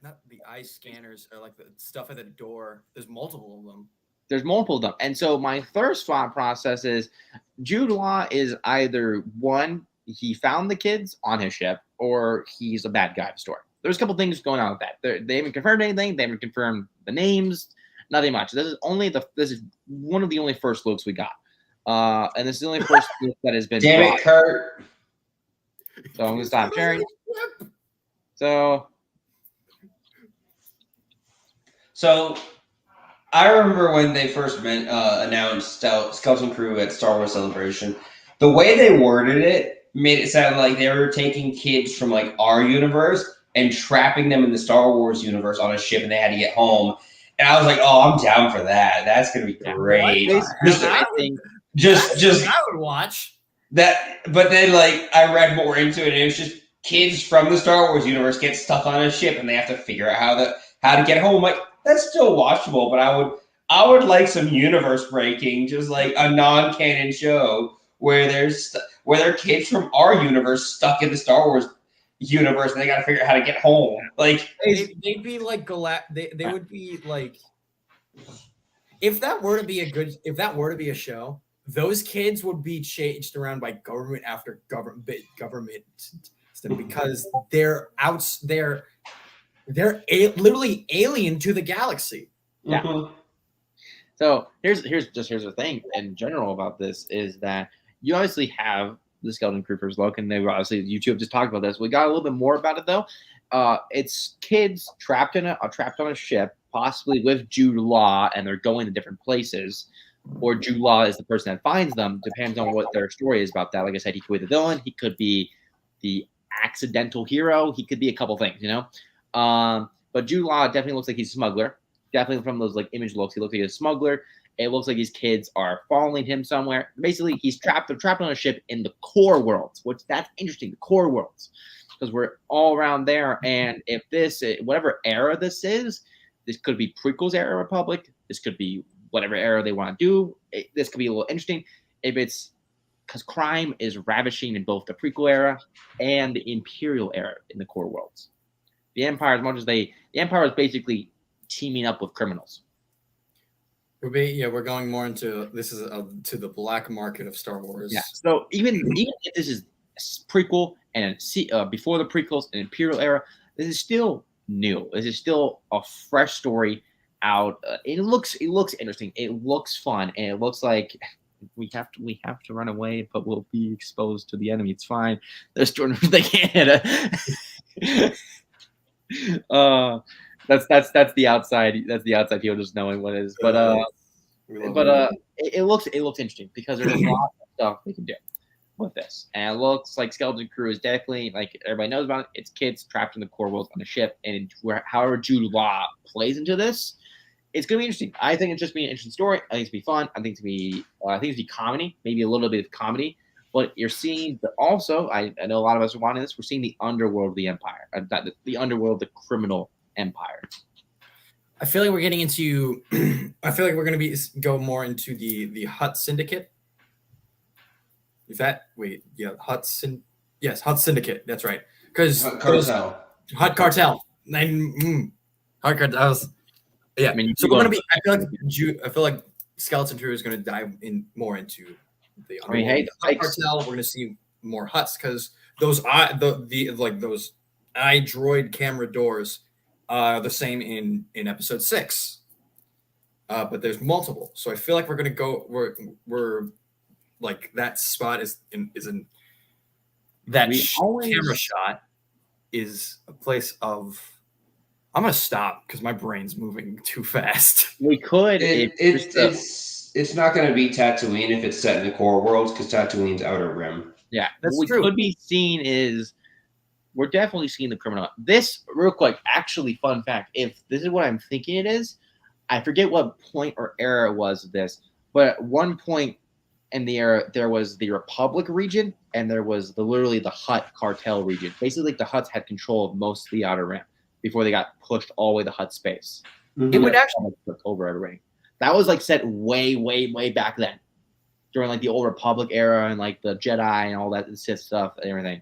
not the eye scanners or like the stuff at the door. There's multiple of them. There's multiple of them. And so my first thought process is Jude Law is either one, he found the kids on his ship, or he's a bad guy in the story. There's a couple things going on with that. They haven't confirmed anything. They haven't confirmed the names. Nothing much. This is one of the only first looks we got. And this is the only first look that has been. Damn it, Kurt. So I'm gonna stop sharing. So I remember when they first announced Skeleton Crew at Star Wars Celebration. The way they worded it made it sound like they were taking kids from like our universe and trapping them in the Star Wars universe on a ship, and they had to get home. And I was like, "Oh, I'm down for that. That's gonna be great." Just I would watch that. But then, like, I read more into it, and it was just kids from the Star Wars universe get stuck on a ship, and they have to figure out how to get home. Like, that's still watchable, but I would like some universe breaking, just like a non-canon show where they're kids from our universe stuck in the Star Wars universe, and they got to figure out how to get home. Like they'd be like they would be like, if that were to be a show, those kids would be chased around by government after government because they're literally alien to the galaxy. Yeah. Mm-hmm. So here's the thing in general about this is that you obviously have the Skeleton Crew first look, and they obviously YouTube just talked about this. We got a little bit more about it though. It's kids trapped on a ship, possibly with Jude Law, and they're going to different places. Or Jude Law is the person that finds them. Depends on what their story is about that. Like I said, he could be the villain. He could be the accidental hero. He could be a couple things, But Jude Law definitely looks like he's a smuggler. Definitely from those like image looks, he looks like a smuggler. It looks like these kids are following him somewhere. Basically, he's trapped. They're trapped on a ship in the core worlds, which that's interesting. The core worlds, because we're all around there. And if this, whatever era this could be prequels era Republic. This could be whatever era they want to do. This could be a little interesting. If it's because crime is ravishing in both the prequel era and the Imperial era in the core worlds. The Empire, as much as the Empire is basically teaming up with criminals. We're going more into this is to the black market of Star Wars. Yeah. So even if this is a prequel and before the prequels and Imperial era, this is still new. This is still a fresh story out. It looks interesting. It looks fun, and it looks like we have to run away, but we'll be exposed to the enemy. It's fine. They're stormtroopers. They can't. That's the outside. That's the outside people just knowing what it is. But it looks interesting because there's a lot of stuff they can do with this, and it looks like Skeleton Crew is definitely, like everybody knows about it. It's kids trapped in the core world on a ship, and however Jude Law plays into this, it's gonna be interesting. I think it's just be an interesting story. I think it's gonna be fun. I think it's gonna be comedy, maybe a little bit of comedy. But you're seeing also, I know a lot of us are wanting this. We're seeing the underworld of the Empire, the underworld of the criminal empire. I feel like we're getting into. I feel like we're going to go more into the Hutt Syndicate. Is that Hutt Syndicate. That's right. Because Hutt Cartel. Hutt Cartel. Hutt Cartel. Yeah. I mean, so we're going to be. I feel like Skeleton Crew is going to dive in more into the Underworld. Hutt Cartel. We're going to see more Hutts because those those eye droid camera doors. The same in episode 6, but there's multiple. So I feel like we're gonna go. We're like that spot is in that camera shot is a place of. I'm gonna stop because my brain's moving too fast. We could. It's not gonna be Tatooine if it's set in the core worlds because Tatooine's Outer Rim. Yeah, that's true. Could be seen is. We're definitely seeing the criminal. This, real quick, actually, fun fact. If this is what I'm thinking it is, I forget what point or era it was of this, but at one point in the era, there was the Republic region, and there was literally the Hutt cartel region. Basically, the Hutts had control of most of the Outer Rim before they got pushed all the way to Hutt space. Mm-hmm. It would actually took over everything. That was like set way, way, way back then, during like the old Republic era and like the Jedi and all that Sith stuff and everything.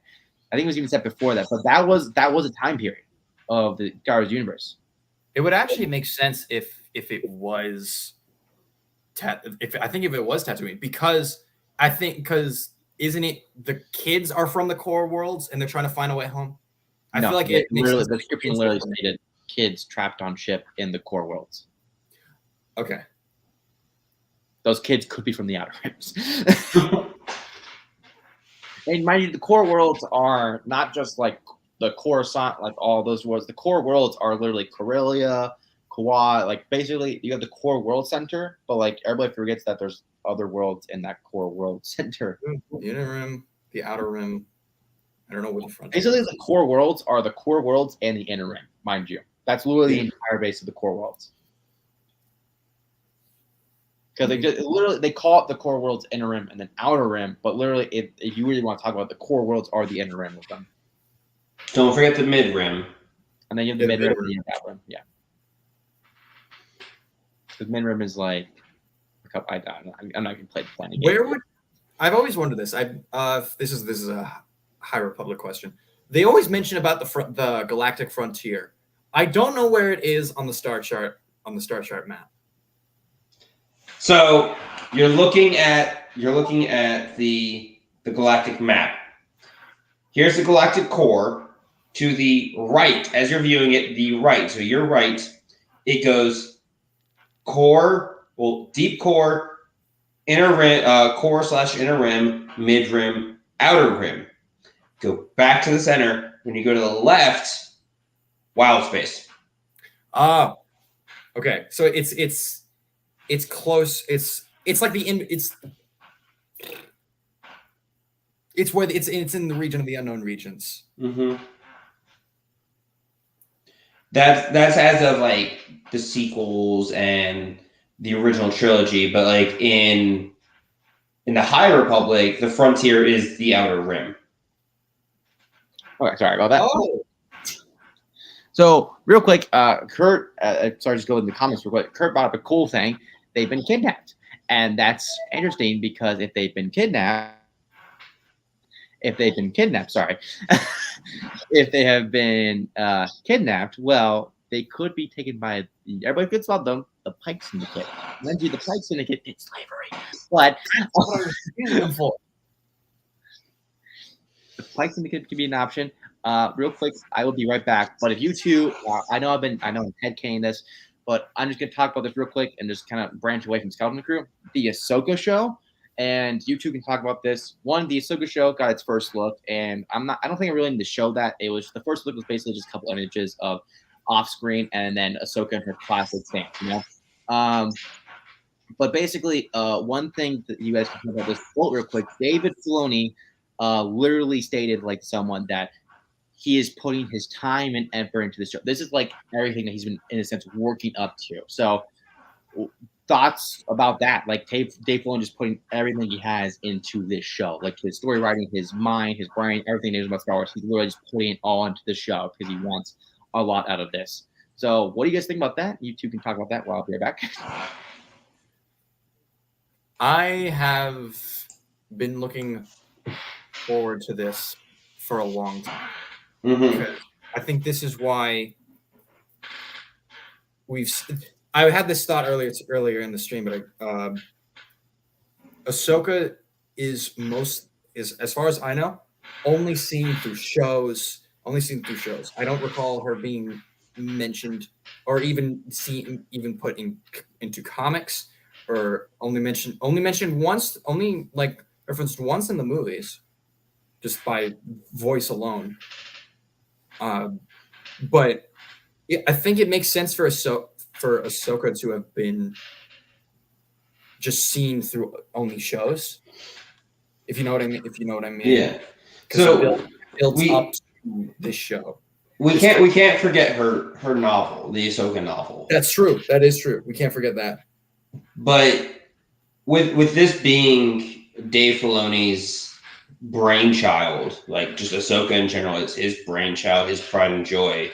I think it was even set before that, but that was a time period of the Star Wars universe. It would actually make sense if it was Tatooine because isn't it the kids are from the core worlds and they're trying to find a way home? I feel like it literally the description literally stated kids trapped on ship in the core worlds. Okay. Those kids could be from the Outer Rims. And mind you, the core worlds are not just like the Coruscant, like all those worlds. The core worlds are literally Corellia, Kawa. Like basically, you have the core world center, but like everybody forgets that there's other worlds in that core world center. The inner rim, the outer rim. I don't know what the front. Basically, the core worlds are the core worlds and the inner rim, mind you. That's literally the entire base of the core worlds. Because they call it the core world's inner rim and then outer rim, but literally, if you really want to talk about it, the core worlds are the inner rim with them. Don't forget the mid rim. And then you have the mid rim and the outer rim. Yeah. The mid rim is like, I'm not even playing the planning game. I've always wondered this. This is a High Republic question. They always mention about the galactic frontier. I don't know where it is on the star chart map. So you're looking at the galactic map. Here's the galactic core. To the right, as you're viewing it, the right. So you're right. It goes core, deep core, inner rim, core/inner rim, mid rim, outer rim. Go back to the center. When you go to the left, wild space. Okay. So it's close. It's like it's in the region of the unknown regions. Mm-hmm. That's as of like the sequels and the original trilogy, but like in the High Republic, the frontier is the Outer Rim. Okay, sorry about that. Oh, So real quick, Kurt, sorry, just go in the comments real quick. Kurt brought up a cool thing. They've been kidnapped, and that's interesting because if they've been kidnapped, sorry, if they have been kidnapped, well, they could be taken by everybody gets about them, the Pike Syndicate. Mind you, the Pike Syndicate is slavery, but that's what I was using them for. the Pike Syndicate could be an option. Real quick, I will be right back. But if you two, I know I'm headcaning this, but I'm just gonna talk about this real quick and just kind of branch away from Skeleton Crew. The Ahsoka show, and you two can talk about this. One, the Ahsoka show got its first look, and I don't think I really need to show that. It was the first look was basically just a couple images of off screen, and then Ahsoka in her classic stance, you know. But basically, one thing that you guys can talk about this quote real quick. David Filoni literally stated like someone that he is putting his time and effort into this show. This is like everything that he's been, in a sense, working up to. So, thoughts about that? Like Dave Filoni just putting everything he has into this show, like his story writing, his mind, his brain, everything he knows about Star Wars. He's literally just putting it all into the show because he wants a lot out of this. So, what do you guys think about that? You two can talk about that while I'll be right back. I have been looking forward to this for a long time. Mm-hmm. I think this is why I had this thought earlier in the stream, but Ahsoka is as far as I know, only seen through shows. I don't recall her being mentioned or even put into comics, or only mentioned once, only like referenced once in the movies, just by voice alone. But I think it makes sense for Ahsoka to have been just seen through only shows. If you know what I mean. Yeah. So built we up to this show. we can't forget her novel, the Ahsoka novel. That's true. That is true. We can't forget that. But with this being Dave Filoni's brainchild, like just Ahsoka in general, it's his brainchild, his pride and joy.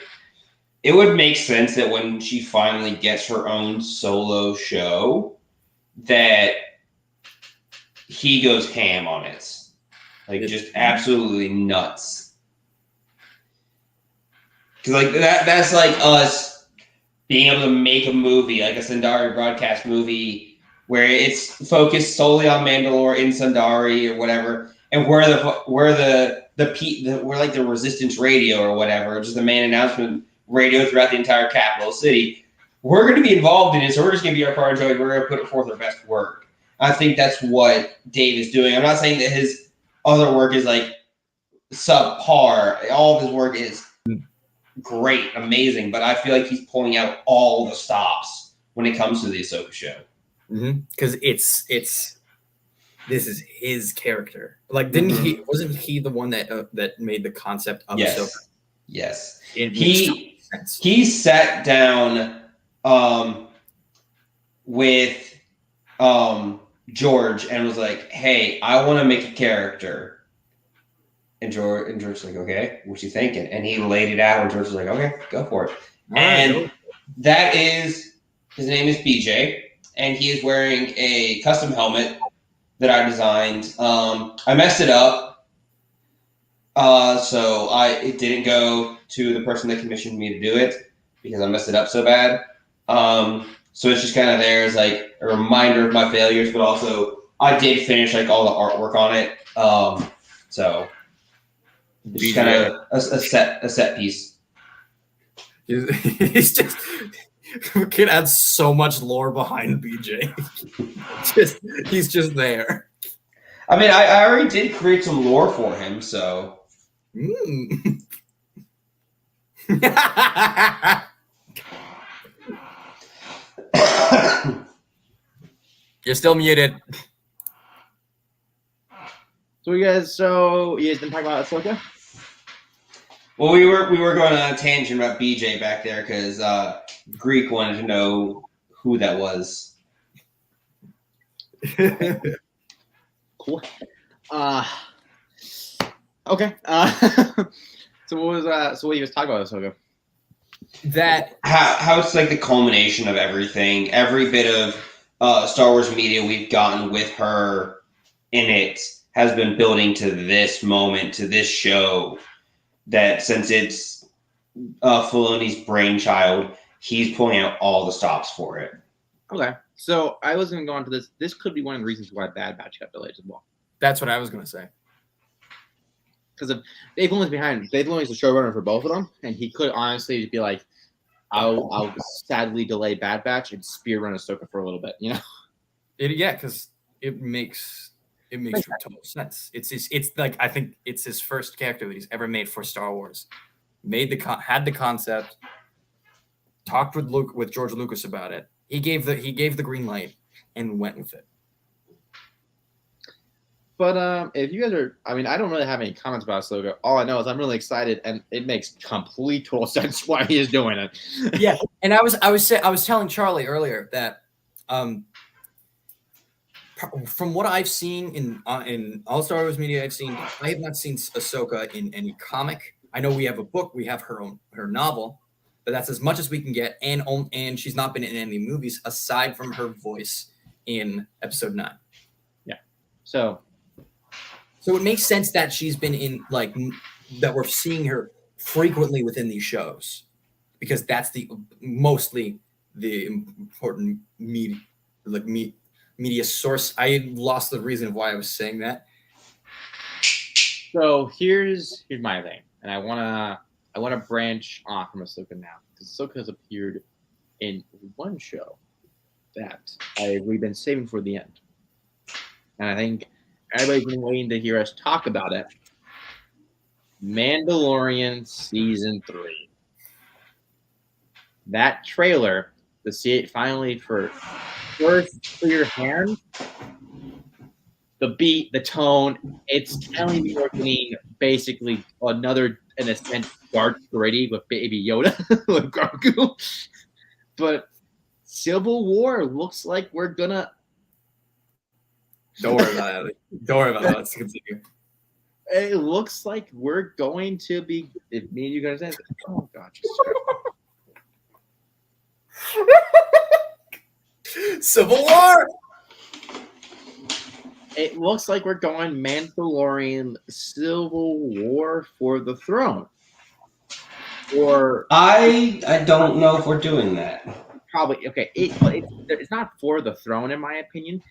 It would make sense that when she finally gets her own solo show, that he goes ham on it. Like just absolutely nuts. Because like that's like us being able to make a movie, like a Sundari broadcast movie, where it's focused solely on Mandalore in Sundari or whatever, and we're like the Resistance radio or whatever, just the main announcement radio throughout the entire capital city. We're going to be involved in it, so we're just going to be our part of joy. We're going to put forth our best work. I think that's what Dave is doing. I'm not saying that his other work is like subpar. All of his work is great, amazing, but I feel like he's pulling out all the stops when it comes to the Ahsoka show. Because this is his character. Like, wasn't he the one that made the concept of Ahsoka? Yes. Sense. He sat down with George and was like, "Hey, I want to make a character." And George's like, "Okay, what you thinking?" And he laid it out, and George was like, "Okay, go for it." And that is, his name is BJ, and he is wearing a custom helmet that I designed. I messed it up, so it didn't go to the person that commissioned me to do it because I messed it up so bad. So it's just kind of there as like a reminder of my failures, but also I did finish like all the artwork on it. So it's just kind of a set piece. He's just, we could add so much lore behind BJ. He's just there. I mean, I already did create some lore for him, so. You're still muted. So you guys been talking about Ahsoka? Well, we were going on a tangent about BJ back there because Greek wanted to know who that was. Cool. Okay. So what was so what you was talking about, Ahsoka? That How it's like the culmination of everything, every bit of Star Wars media we've gotten with her in it has been building to this moment, to this show. That since it's Filoni's brainchild, he's pulling out all the stops for it. Okay. So I was going to go on to this. This could be one of the reasons why Bad Batch got delayed as well. that's what I was gonna say. Because of Dave Filoni's behind. Dave Filoni's the showrunner for both of them, and he could honestly be like, "I'll sadly delay Bad Batch and spearrun Ahsoka for a little bit," you know. Because it makes total sense. It's like I think it's his first character that he's ever made for Star Wars. Had the concept, talked with George Lucas about it. He gave the green light and went with it. But if you guys are, I mean, I don't really have any comments about Ahsoka. All I know is I'm really excited, and it makes complete total sense why he is doing it. Yeah, and I was telling Charlie earlier that from what I've seen in all Star Wars media I have not seen Ahsoka in any comic. I know we have a book, we have her novel, but that's as much as we can get. And she's not been in any movies aside from her voice in Episode 9. Yeah. So it makes sense that she's been in that we're seeing her frequently within these shows, because that's mostly the important media source. I lost the reason why I was saying that. So here's my thing, and I wanna branch off from Ahsoka now, because Ahsoka has appeared in one show that we've been saving for the end, and I think everybody's been waiting to hear us talk about it. Mandalorian Season 3. That trailer, to see it finally for your hand, the beat, the tone, it's telling me we're getting basically another, in a sense, Dark Gritty with Baby Yoda with Grogu. But Civil War looks like we're gonna. Don't worry about that. Don't worry about that. Let's continue. It looks like we're going to be. If me and you guys say, oh God, Civil War. It looks like we're going Mandalorian Civil War for the throne. Or I don't know if we're doing that. Probably okay. It's not for the throne, in my opinion.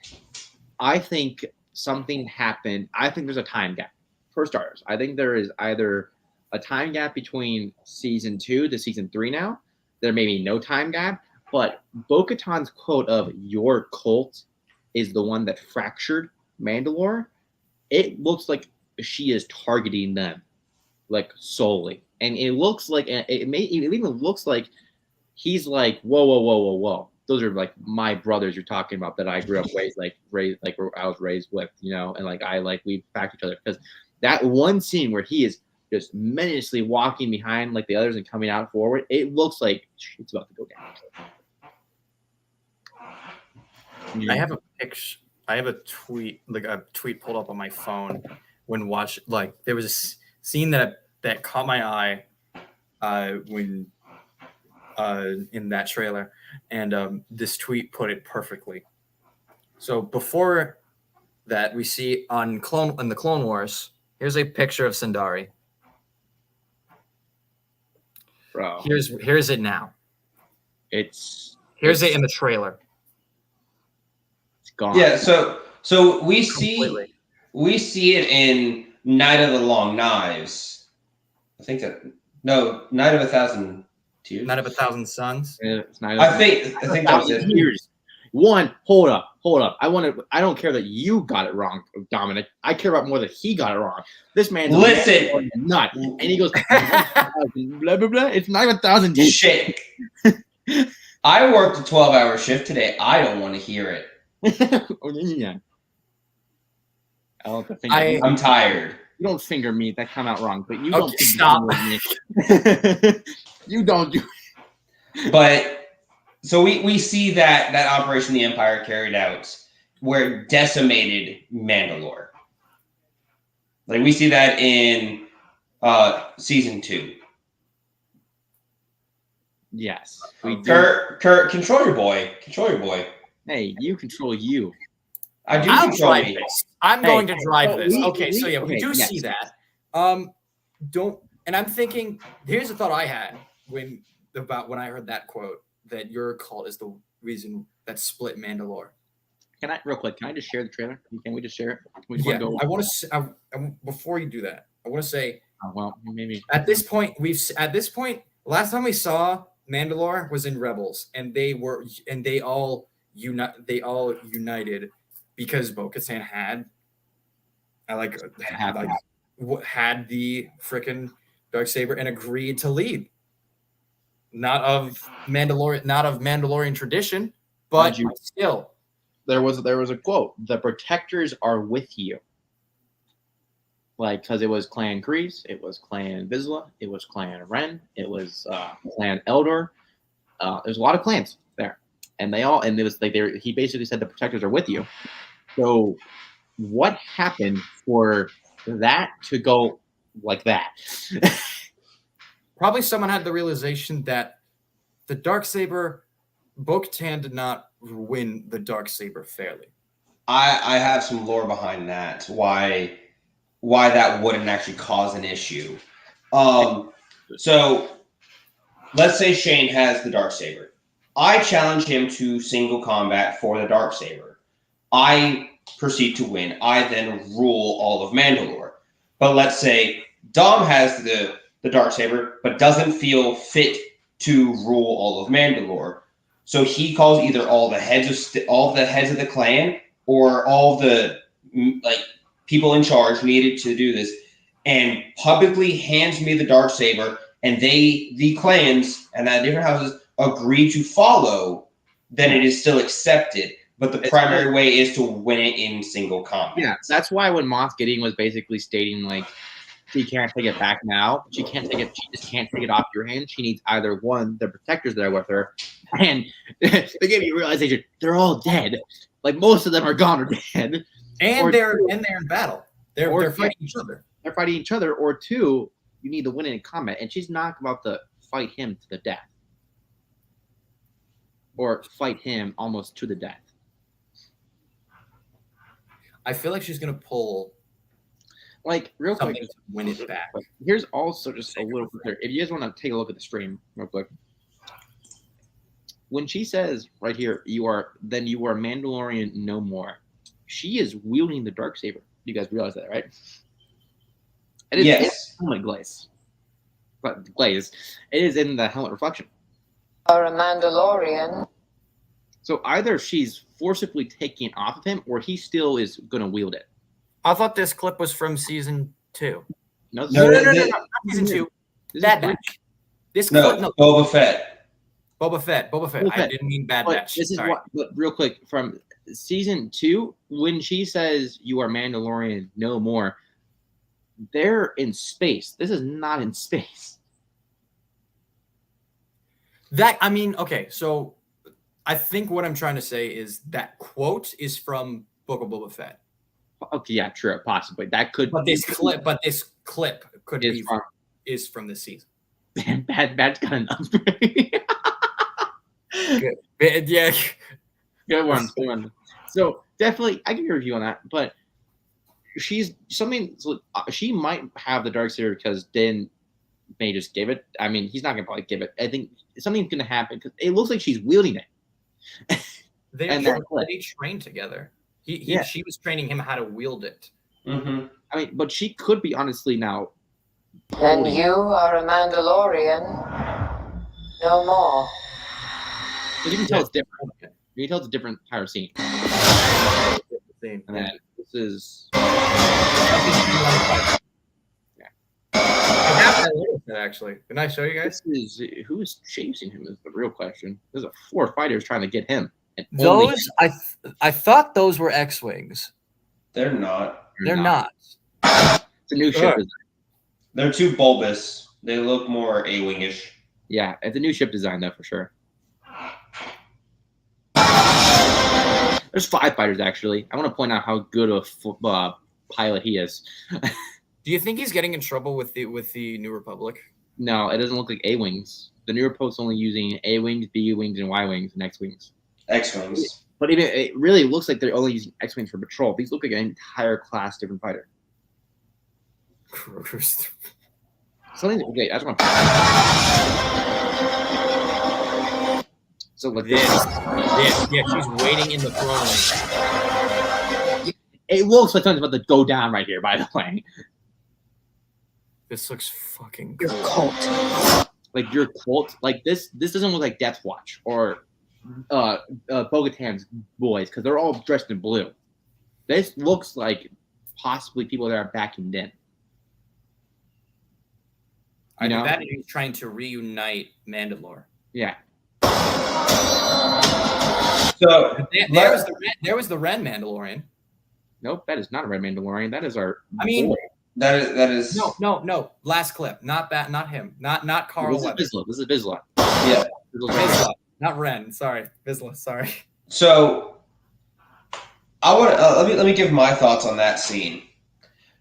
I think something happened. I think there's a time gap. For starters, I think there is either a time gap between season 2 to season 3 now. There may be no time gap, but Bo-Katan's quote of "your cult" is the one that fractured Mandalore. It looks like she is targeting them, like solely, and it looks like it even looks like he's like, whoa. Those are like my brothers you're talking about that I grew up raised like I was raised with, you know, and we back each other, because that one scene where he is just menaciously walking behind like the others and coming out forward, it looks like it's about to go down. I have a picture. I have a tweet pulled up on my phone when there was a scene that caught my eye when in that trailer, and this tweet put it perfectly. So before that, we see in the Clone Wars. Here's a picture of Sindari. Bro, here's it now. Here's it in the trailer. It's gone. Yeah, so we see it in Night of the Long Knives. I think Night of a Thousand Tears. Night of a Thousand Suns. I think that's it. Years. One, hold up. I don't care that you got it wrong, Dominic. I care about more that he got it wrong. This man's listen, nut, and he goes blah blah blah. It's not 1,000 years. Shit. I worked a 12-hour shift today. I don't want to hear it. Yeah. I'm tired. You don't finger me. That come out wrong. But you don't stop me. You don't do. But so we see that Operation the Empire carried out where it decimated Mandalore. Like we see that in season 2. Yes. We do. Kurt, control your boy. Control your boy. Hey, you control you. I do I'll control drive me. this. I'm going to drive this. we- Okay, so yeah, we okay, do yes. see that. And I'm thinking, here's a thought I had when I heard that quote, that your cult is the reason that split Mandalore. Can I just share the trailer? Can we just share it? We just Yeah, wanna go. I want to. Before you do that, I want to say Oh, well, maybe. at this point, last time we saw Mandalore was in Rebels, and they all united because Bo-Katan had had the frickin' Darksaber and agreed to lead. Not of Mandalorian tradition, but still. There was a quote: "The protectors are with you." Like, because it was Clan Kreese, it was Clan Vizsla, it was Clan Ren, it was Clan Eldor. There's a lot of clans there, and it was like he basically said the protectors are with you. So, what happened for that to go like that? Probably someone had the realization that the Darksaber, Bo-Katan did not win the Darksaber fairly. I have some lore behind that. Why that wouldn't actually cause an issue. So let's say Shane has the Darksaber. I challenge him to single combat for the Darksaber. I proceed to win. I then rule all of Mandalore. But let's say Dom has the Darksaber, but doesn't feel fit to rule all of Mandalore. So he calls either all the heads of the clan or all the people in charge needed to do this, and publicly hands me the Darksaber, and the clans and the different houses agree to follow, then it is still accepted. But the primary way is to win it in single combat. Yeah, that's why when Moff Gideon was basically stating like she can't take it back now, she just can't take it off your hands. She needs either one, the protectors there with her, and they gave you a realization they're all dead. Like most of them are gone or dead. And they're in battle. They're fighting each other. They're fighting each other, or two, you need to win it in combat. And she's not about to fight him to the death. Or fight him almost to the death. I feel like she's gonna pull like real quick to win it back. Here's also just a little bit. If you guys want to take a look at the stream real quick. When she says right here, you are Mandalorian no more. She is wielding the Darksaber. You guys realize that, right? It's helmet glaze. But glaze. It is in the helmet reflection. Or a Mandalorian. So either she's forcibly taking it off of him, or he still is going to wield it. I thought this clip was from season 2. No, not season 2. Bad Batch. This clip, Boba Fett. Boba Fett. I didn't mean Bad Batch. This is what. But real quick, from season 2, when she says you are Mandalorian no more, they're in space. This is not in space. Okay, so I think what I'm trying to say is that quote is from Book of Boba Fett. Okay, yeah, true, possibly that could. But this clip could is from this season. Bad Batch got an Good. Yeah. Good one. So definitely, I give you a review on that. But she might have the Darksaber because Din may just give it. I mean, he's not gonna probably give it. I think something's gonna happen because it looks like she's wielding it. They trained together. She was training him how to wield it. Mm-hmm. I mean, but she could be honestly now. And you are a Mandalorian no more. You can tell it's different. You can tell it's a different entire scene. And then this is. Actually, can I show you guys? Who's chasing him is the real question. There's 4 fighters trying to get him. Those I thought those were X-wings. They're not. They're not. It's a new ship design. They're too bulbous. They look more A-wingish. Yeah, it's a new ship design though for sure. There's 5 fighters actually. I want to point out how good a pilot he is. Do you think he's getting in trouble with the New Republic? No, it doesn't look like A-wings. The New Republic's only using A-wings, B-wings, and Y-wings, and X-wings. X-wings. But even it really looks like they're only using X-wings for patrol. These look like an entire class different fighter. Something. Okay, I just want to. So like this, yeah, she's waiting in the throne. It looks like something's about to go down right here. By the way, this looks fucking Your cool. cult. Like your cult. Like this doesn't look like Death Watch or Bo-Katan's boys because they're all dressed in blue. This looks like possibly people that are backing Din. I know that he's trying to reunite Mandalore. Yeah. So there was the Red Mandalorian. Nope, that is not a Red Mandalorian. That is our. I mean, boy. that is no. Last clip, not that, not him, not Carl. This is Vizsla. Yeah. Vizsla, not Ren. Sorry, Vizsla. Sorry. So I want let me give my thoughts on that scene.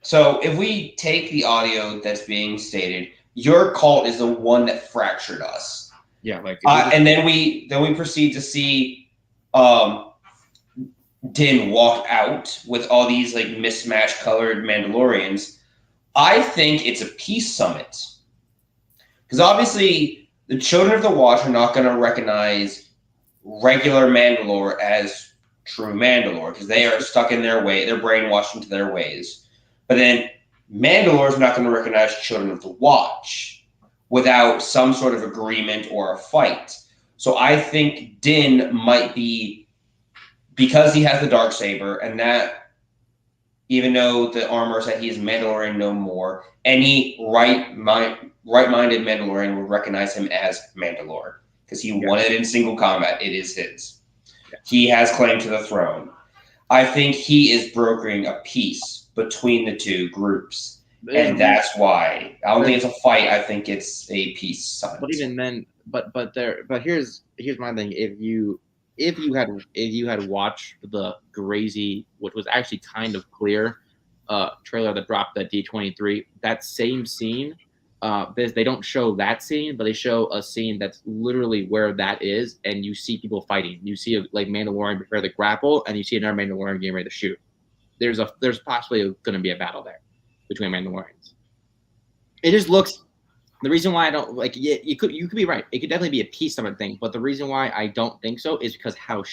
So if we take the audio that's being stated, your cult is the one that fractured us. Yeah, like and then we proceed to see Din walk out with all these like mismatched colored Mandalorians. I think it's a peace summit because obviously the Children of the Watch are not going to recognize regular Mandalore as true Mandalore because they are stuck in their way. They're brainwashed into their ways. But then Mandalore is not going to recognize Children of the Watch without some sort of agreement or a fight. So I think Din might be, because he has the Darksaber, and that, even though the armor said he is Mandalorian no more, any right-minded Mandalorian would recognize him as Mandalore because he won it in single combat. It is his. Yeah. He has claim to the throne. I think he is brokering a peace between the two groups. And that's why I don't think it's a fight. I think it's a peace summit. But even then, but here's my thing. If you had watched the Grazy, which was actually kind of clear, trailer that dropped at D23, that same scene, they don't show that scene, but they show a scene that's literally where that is, and you see people fighting. You see like Mandalorian prepare the grapple, and you see another Mandalorian getting ready to shoot. There's possibly going to be a battle there between Mandalorians. It just looks. The reason why I don't like you could be right. It could definitely be a peace summit thing, but the reason why I don't think so is because how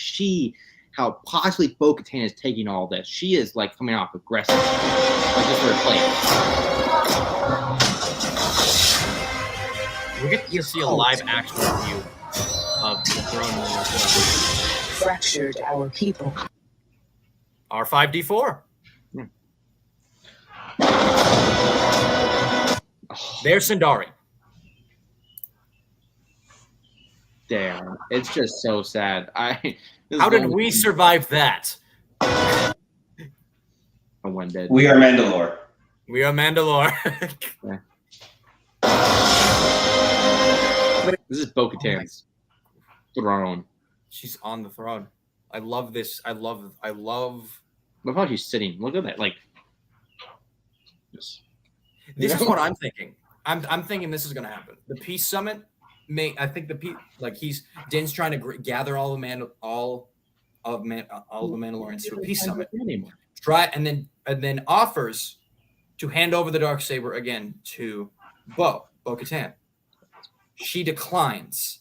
possibly Bo-Katan is taking all this. She is like coming off aggressive, like just for a play. We're going to see a live action review of the throne room as well. Fractured our people. R5D4. There's Sindari. Damn, it's just so sad. How did we survive that? One dead. We are Mandalore. We are Mandalore. Yeah. This is Bo-Katan's throne. She's on the throne. I love this. I love. Look how she's sitting. Look at that. Like, this is what I'm thinking. I'm thinking this is going to happen. The peace summit. Din's trying to gather all the Mandalorians to a peace summit. And then offers to hand over the Darksaber again to Bo-Katan. She declines,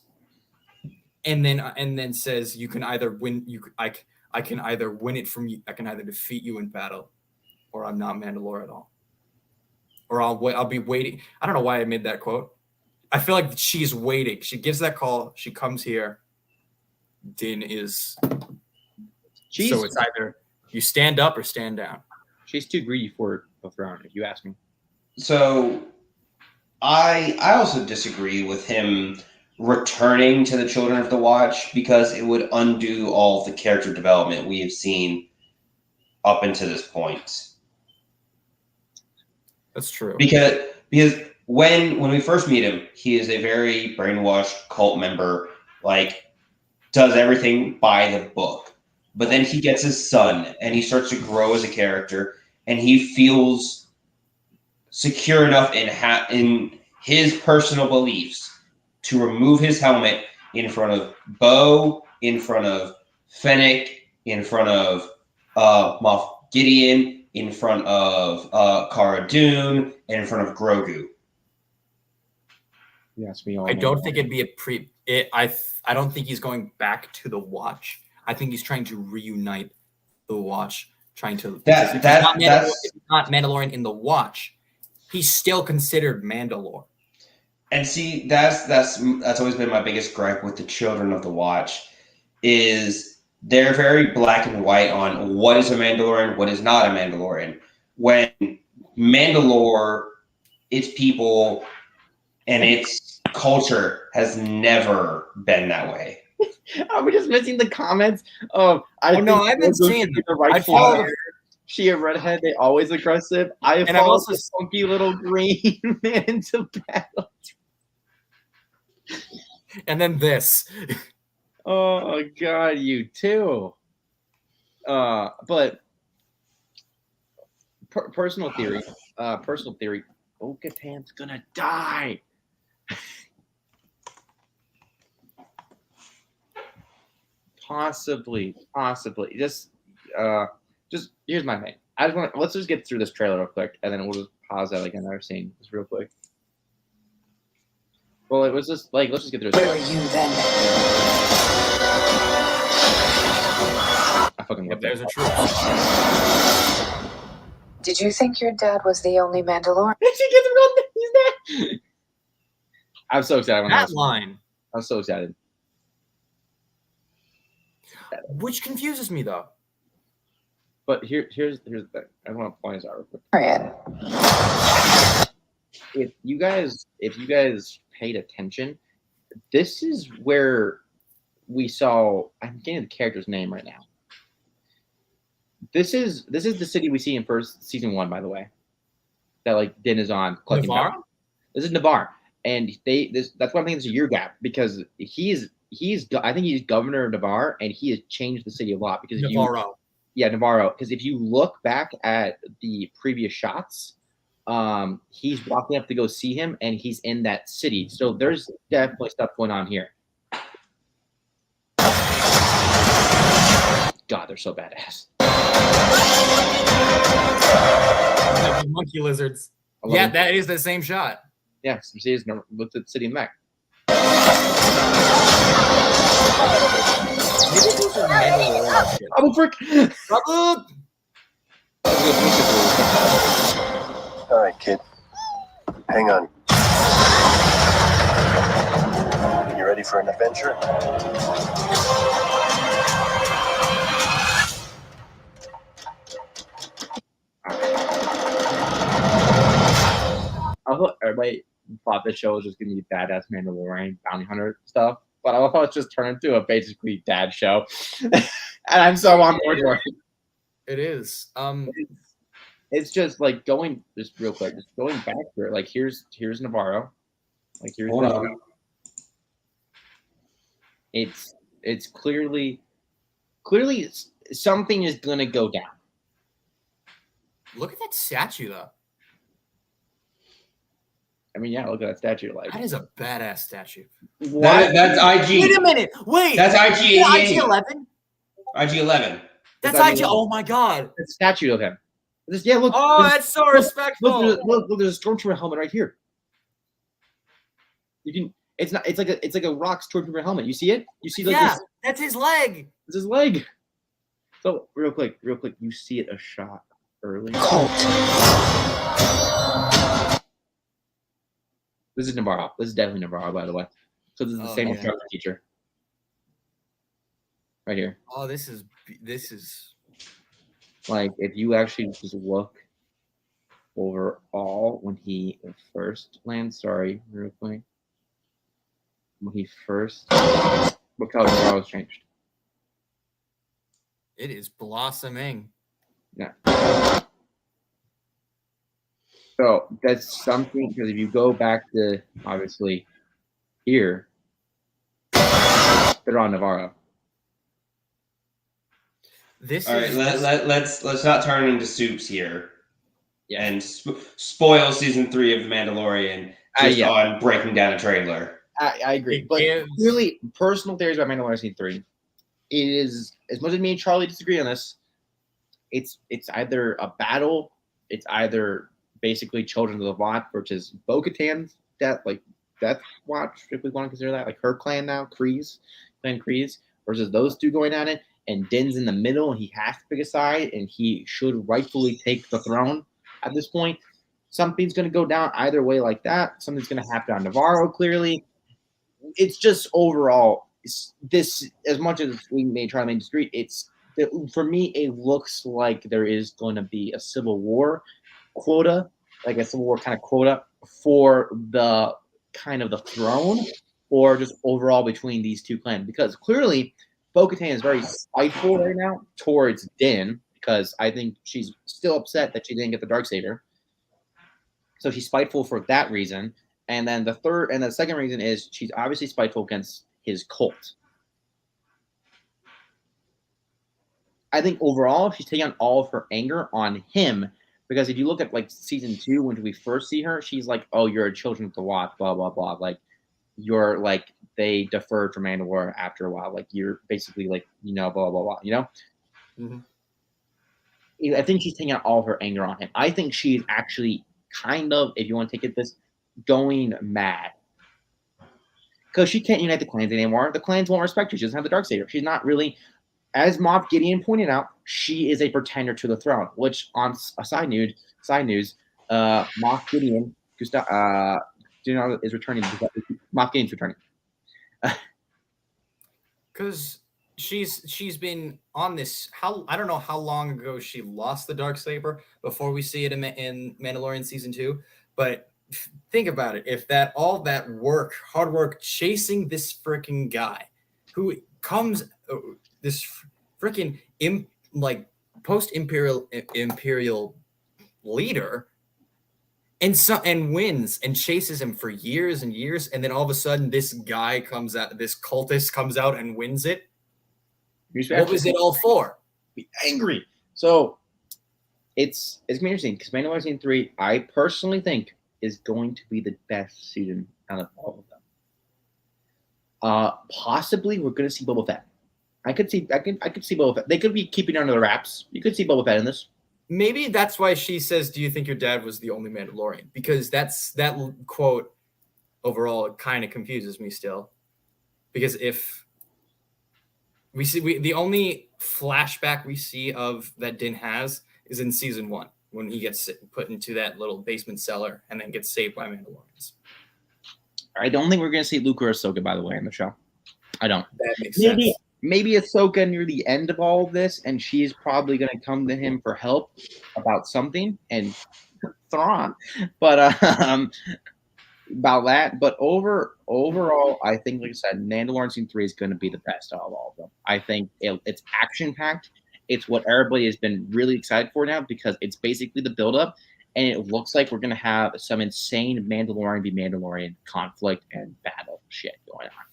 and then says, "You can either win. I can either win it from you. I can either defeat you in battle, or I'm not Mandalore at all, or I'll be waiting." I don't know why I made that quote. I feel like she's waiting. She gives that call. She comes here. Din is. So it's either you stand up or stand down. She's too greedy for the throne, if you ask me. So, I also disagree with him returning to the Children of the Watch because it would undo all of the character development we have seen up until this point. That's true. Because when we first meet him, he is a very brainwashed cult member, like does everything by the book. but then he gets his son, and he starts to grow as a character, and he feels secure enough in his personal beliefs to remove his helmet in front of Bo, in front of Fennec, in front of Moff Gideon, in front of Cara Dune, and in front of Grogu. Yes, we all. I don't think it'd be I don't think he's going back to the Watch. I think he's trying to reunite the Watch, trying to. That's if he's not Mandalorian in the Watch, he's still considered Mandalore. And see, that's always been my biggest gripe with the Children of the Watch, is they're very black and white on what is a Mandalorian, what is not a Mandalorian. When Mandalore, its people, and its culture has never been that way. Are we just missing the comments of? I've been seeing the rightful. She a redhead. They always aggressive. I've also the funky little green man into battle. And then this. Oh God, you too. But personal theory. Bo-Katan's gonna die. Possibly. Just here's my thing. Let's just get through this trailer real quick, and then we'll just pause that like another scene, just real quick. Well, it was just like let's just get through. Where were you then? I fucking love There's that. a truth. Did you think your dad was the only Mandalorian? She gets him on. He's there. I'm so excited. When That line, I'm so excited. which confuses me though. But here's the thing. I want to point this out real quick. If you guys paid attention, this is where we saw. I'm getting the character's name right now. This is the city we see in first season 1, by the way. That like Din is on. Navarre? This is Navarre, and that's why I think it's a year gap because I think he's governor of Navarre, and he has changed the city a lot because Navarro. Navarro. Because if you look back at the previous shots, he's walking up to go see him, and he's in that city. So there's definitely stuff going on here. God, they're so badass. Monkey lizards. Yeah, that is the same shot. Yeah, so see, looked at the city in the back. Oh, frick! All right, kid. Hang on. You ready for an adventure? I thought everybody thought the show was just gonna be badass Mandalorian bounty hunter stuff, but I thought it just turned into a basically dad show, and I'm so on board for it. It is. It's just like going just real quick, just going back to it. Like here's Navarro, like here's. Hold on. It's clearly something is gonna go down. Look at that statue, though. I mean, yeah, look at that statue. Like That is a badass statue. That's IG. Wait a minute. Wait. That's IG. IG 11. IG 11. That's That's IG. Oh my God. the statue of him. Yeah, look. Oh, that's so respectful. Look, there's a stormtrooper helmet right here. You can. It's not. It's like a rock stormtrooper helmet. You see it? You see like this? That's his leg. This is his leg. So real quick, you see it a shot early. Colt. This is Navarro. This is definitely Navarro, by the way. So this is the same instructor teacher. Right here. Oh, this is Like, if you actually just look overall when he first lands, real quick. When he first, look how Navarro's changed. it is blossoming. Yeah. So that's something, because if you go back to, obviously, here, they're on Navarro. This All right, is let's not turn into soups here Yeah. and spoil season 3 of The Mandalorian just Yeah. on breaking down a trailer. I agree. It But gives- clearly, personal theories about Mandalorian Season 3 is, as much as me and Charlie disagree on this, it's either a battle, it's either basically Children of the Lot versus Bo-Katan's death watch, if we want to consider that, like her clan now, Clan Kryze, versus those two going at it, and Din's in the middle, and he has to pick a side, and he should rightfully take the throne at this point. Something's going to go down either way like that. Something's going to happen on Navarro, clearly. It's just overall, this, as much as we may try to make discreet, for me, it looks like there is going to be a Civil War quota, like a Civil War kind of quota for the kind of the throne, or just overall between these two clans. Because clearly, Bo-Katan is very spiteful right now towards Din, because I think she's still upset that she didn't get the Darksaber. So she's spiteful for that reason. And then the second reason is she's obviously spiteful against his cult. I think overall she's taking on all of her anger on him, because if you look at like season 2, when we first see her, she's like, "Oh, you're a children of the Lot, blah blah blah." Like you're like, they deferred from Mandalore after a while. Like you're basically like, blah blah blah. Mhm. I think she's taking out all of her anger on him. I think she's actually kind of, if you want to take it this, going mad. Because she can't unite the clans anymore. The clans won't respect her. She doesn't have the Darksaber. She's not really, as Moff Gideon pointed out, she is a pretender to the throne. Which, on a side news, Moff Gideon, is returning. Moff Gideon's returning. Because she's been on this. I don't know how long ago she lost the Darksaber before we see it in Mandalorian season 2, but think about it. If all that hard work chasing this freaking guy who comes this freaking post-imperial leader and wins and chases him for years and years, and then all of a sudden this guy comes out, this cultist comes out and wins it. What was it all for? Be angry. So it's gonna be interesting, because Mandalorian Season 3, I personally think, is going to be the best season out of all of them. Possibly we're gonna see Boba Fett. I could see Boba Fett. They could be keeping it under the wraps. You could see Boba Fett in this. Maybe that's why she says, "Do you think your dad was the only Mandalorian?" Because that quote overall kind of confuses me still. Because if the only flashback we see of that Din has is in season 1, when he gets put into that little basement cellar and then gets saved by Mandalorians. I don't think we're going to see Luke or Ahsoka, by the way, in the show. I don't. That makes sense. Maybe Ahsoka near the end of all of this, and she's probably going to come to him for help about something, and Thrawn. But about that. But overall, I think, like I said, Mandalorian Season 3 is going to be the best of all of them. I think it's action-packed. It's what everybody has been really excited for now, because it's basically the build-up, and it looks like we're going to have some insane Mandalorian v. Mandalorian conflict and battle shit going on.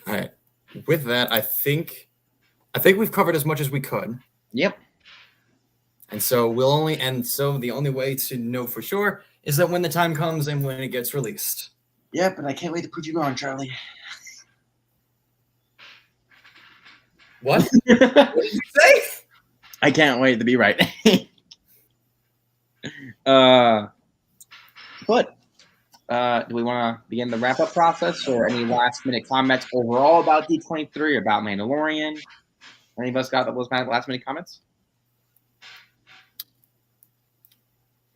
All right. With that, I think we've covered as much as we could. Yep. And so the only way to know for sure is that when the time comes and when it gets released. Yep, and I can't wait to prove you wrong, Charlie. What? What did you say? I can't wait to be right. But do we want to begin the wrap-up process, or any last-minute comments overall about D23 or about Mandalorian? Any of us got those last-minute comments?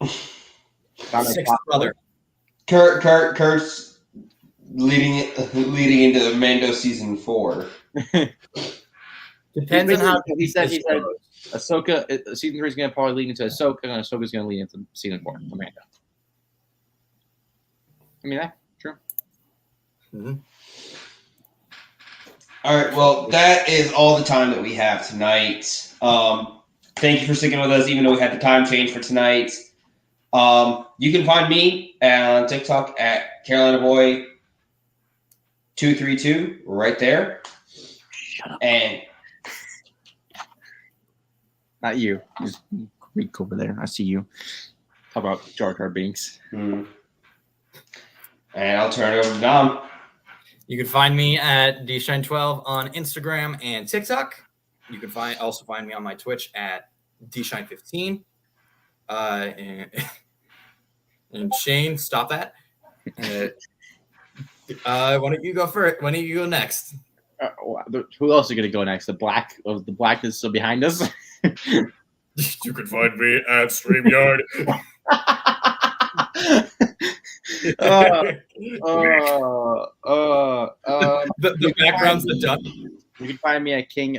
Sixth brother. Kurt's leading into Mando season 4. Depends on how he said Ahsoka season 3 is going to probably lead into Ahsoka, and Ahsoka is going to lead into season 4 for Mando. I mean, that's true. Mm-hmm. All right, well, that is all the time that we have tonight. Thank you for sticking with us, even though we had the time change for tonight. You can find me on TikTok at CarolinaBoy232 right there. Shut up. And Not you. Just Greek over there. I see you. Talk about Jar Jar Binks. And I'll turn it over to Dom. You can find me at dshine12 on Instagram and TikTok. You can also find me on my Twitch at dshine15. And Shane, stop that. Why don't you go first? Why don't you go next? Who else is going to go next? The blackness still behind us. You can find me at StreamYard. The background's done. You can find me at King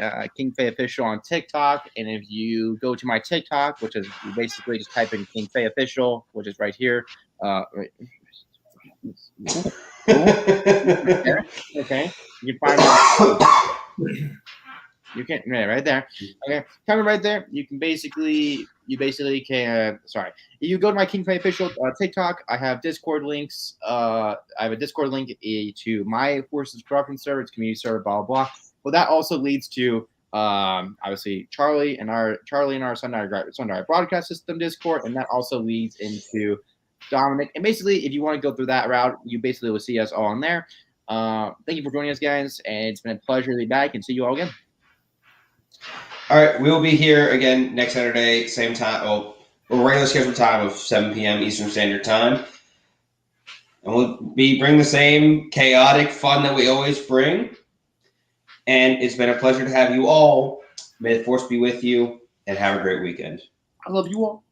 Faye Official on TikTok, and if you go to my TikTok, which is basically just type in King Faye Official, which is right here. Okay, you can find me. You can right there. Okay, coming right there. You basically can. Sorry, if you go to my King Faye Official TikTok, I have Discord links. I have a Discord link to my Forces Corruption server, it's community server, blah blah. Well, that also leads to obviously Charlie and our Sunday broadcast system Discord, and that also leads into Dominic. And basically, if you want to go through that route, you basically will see us all in there. Thank you for joining us, guys, and it's been a pleasure to be back and see you all again. All right, we'll be here again next Saturday, same time. Oh, regular scheduled time of 7 p.m. Eastern Standard Time, and we'll be bringing the same chaotic fun that we always bring. And it's been a pleasure to have you all. May the Force be with you, and have a great weekend. I love you all.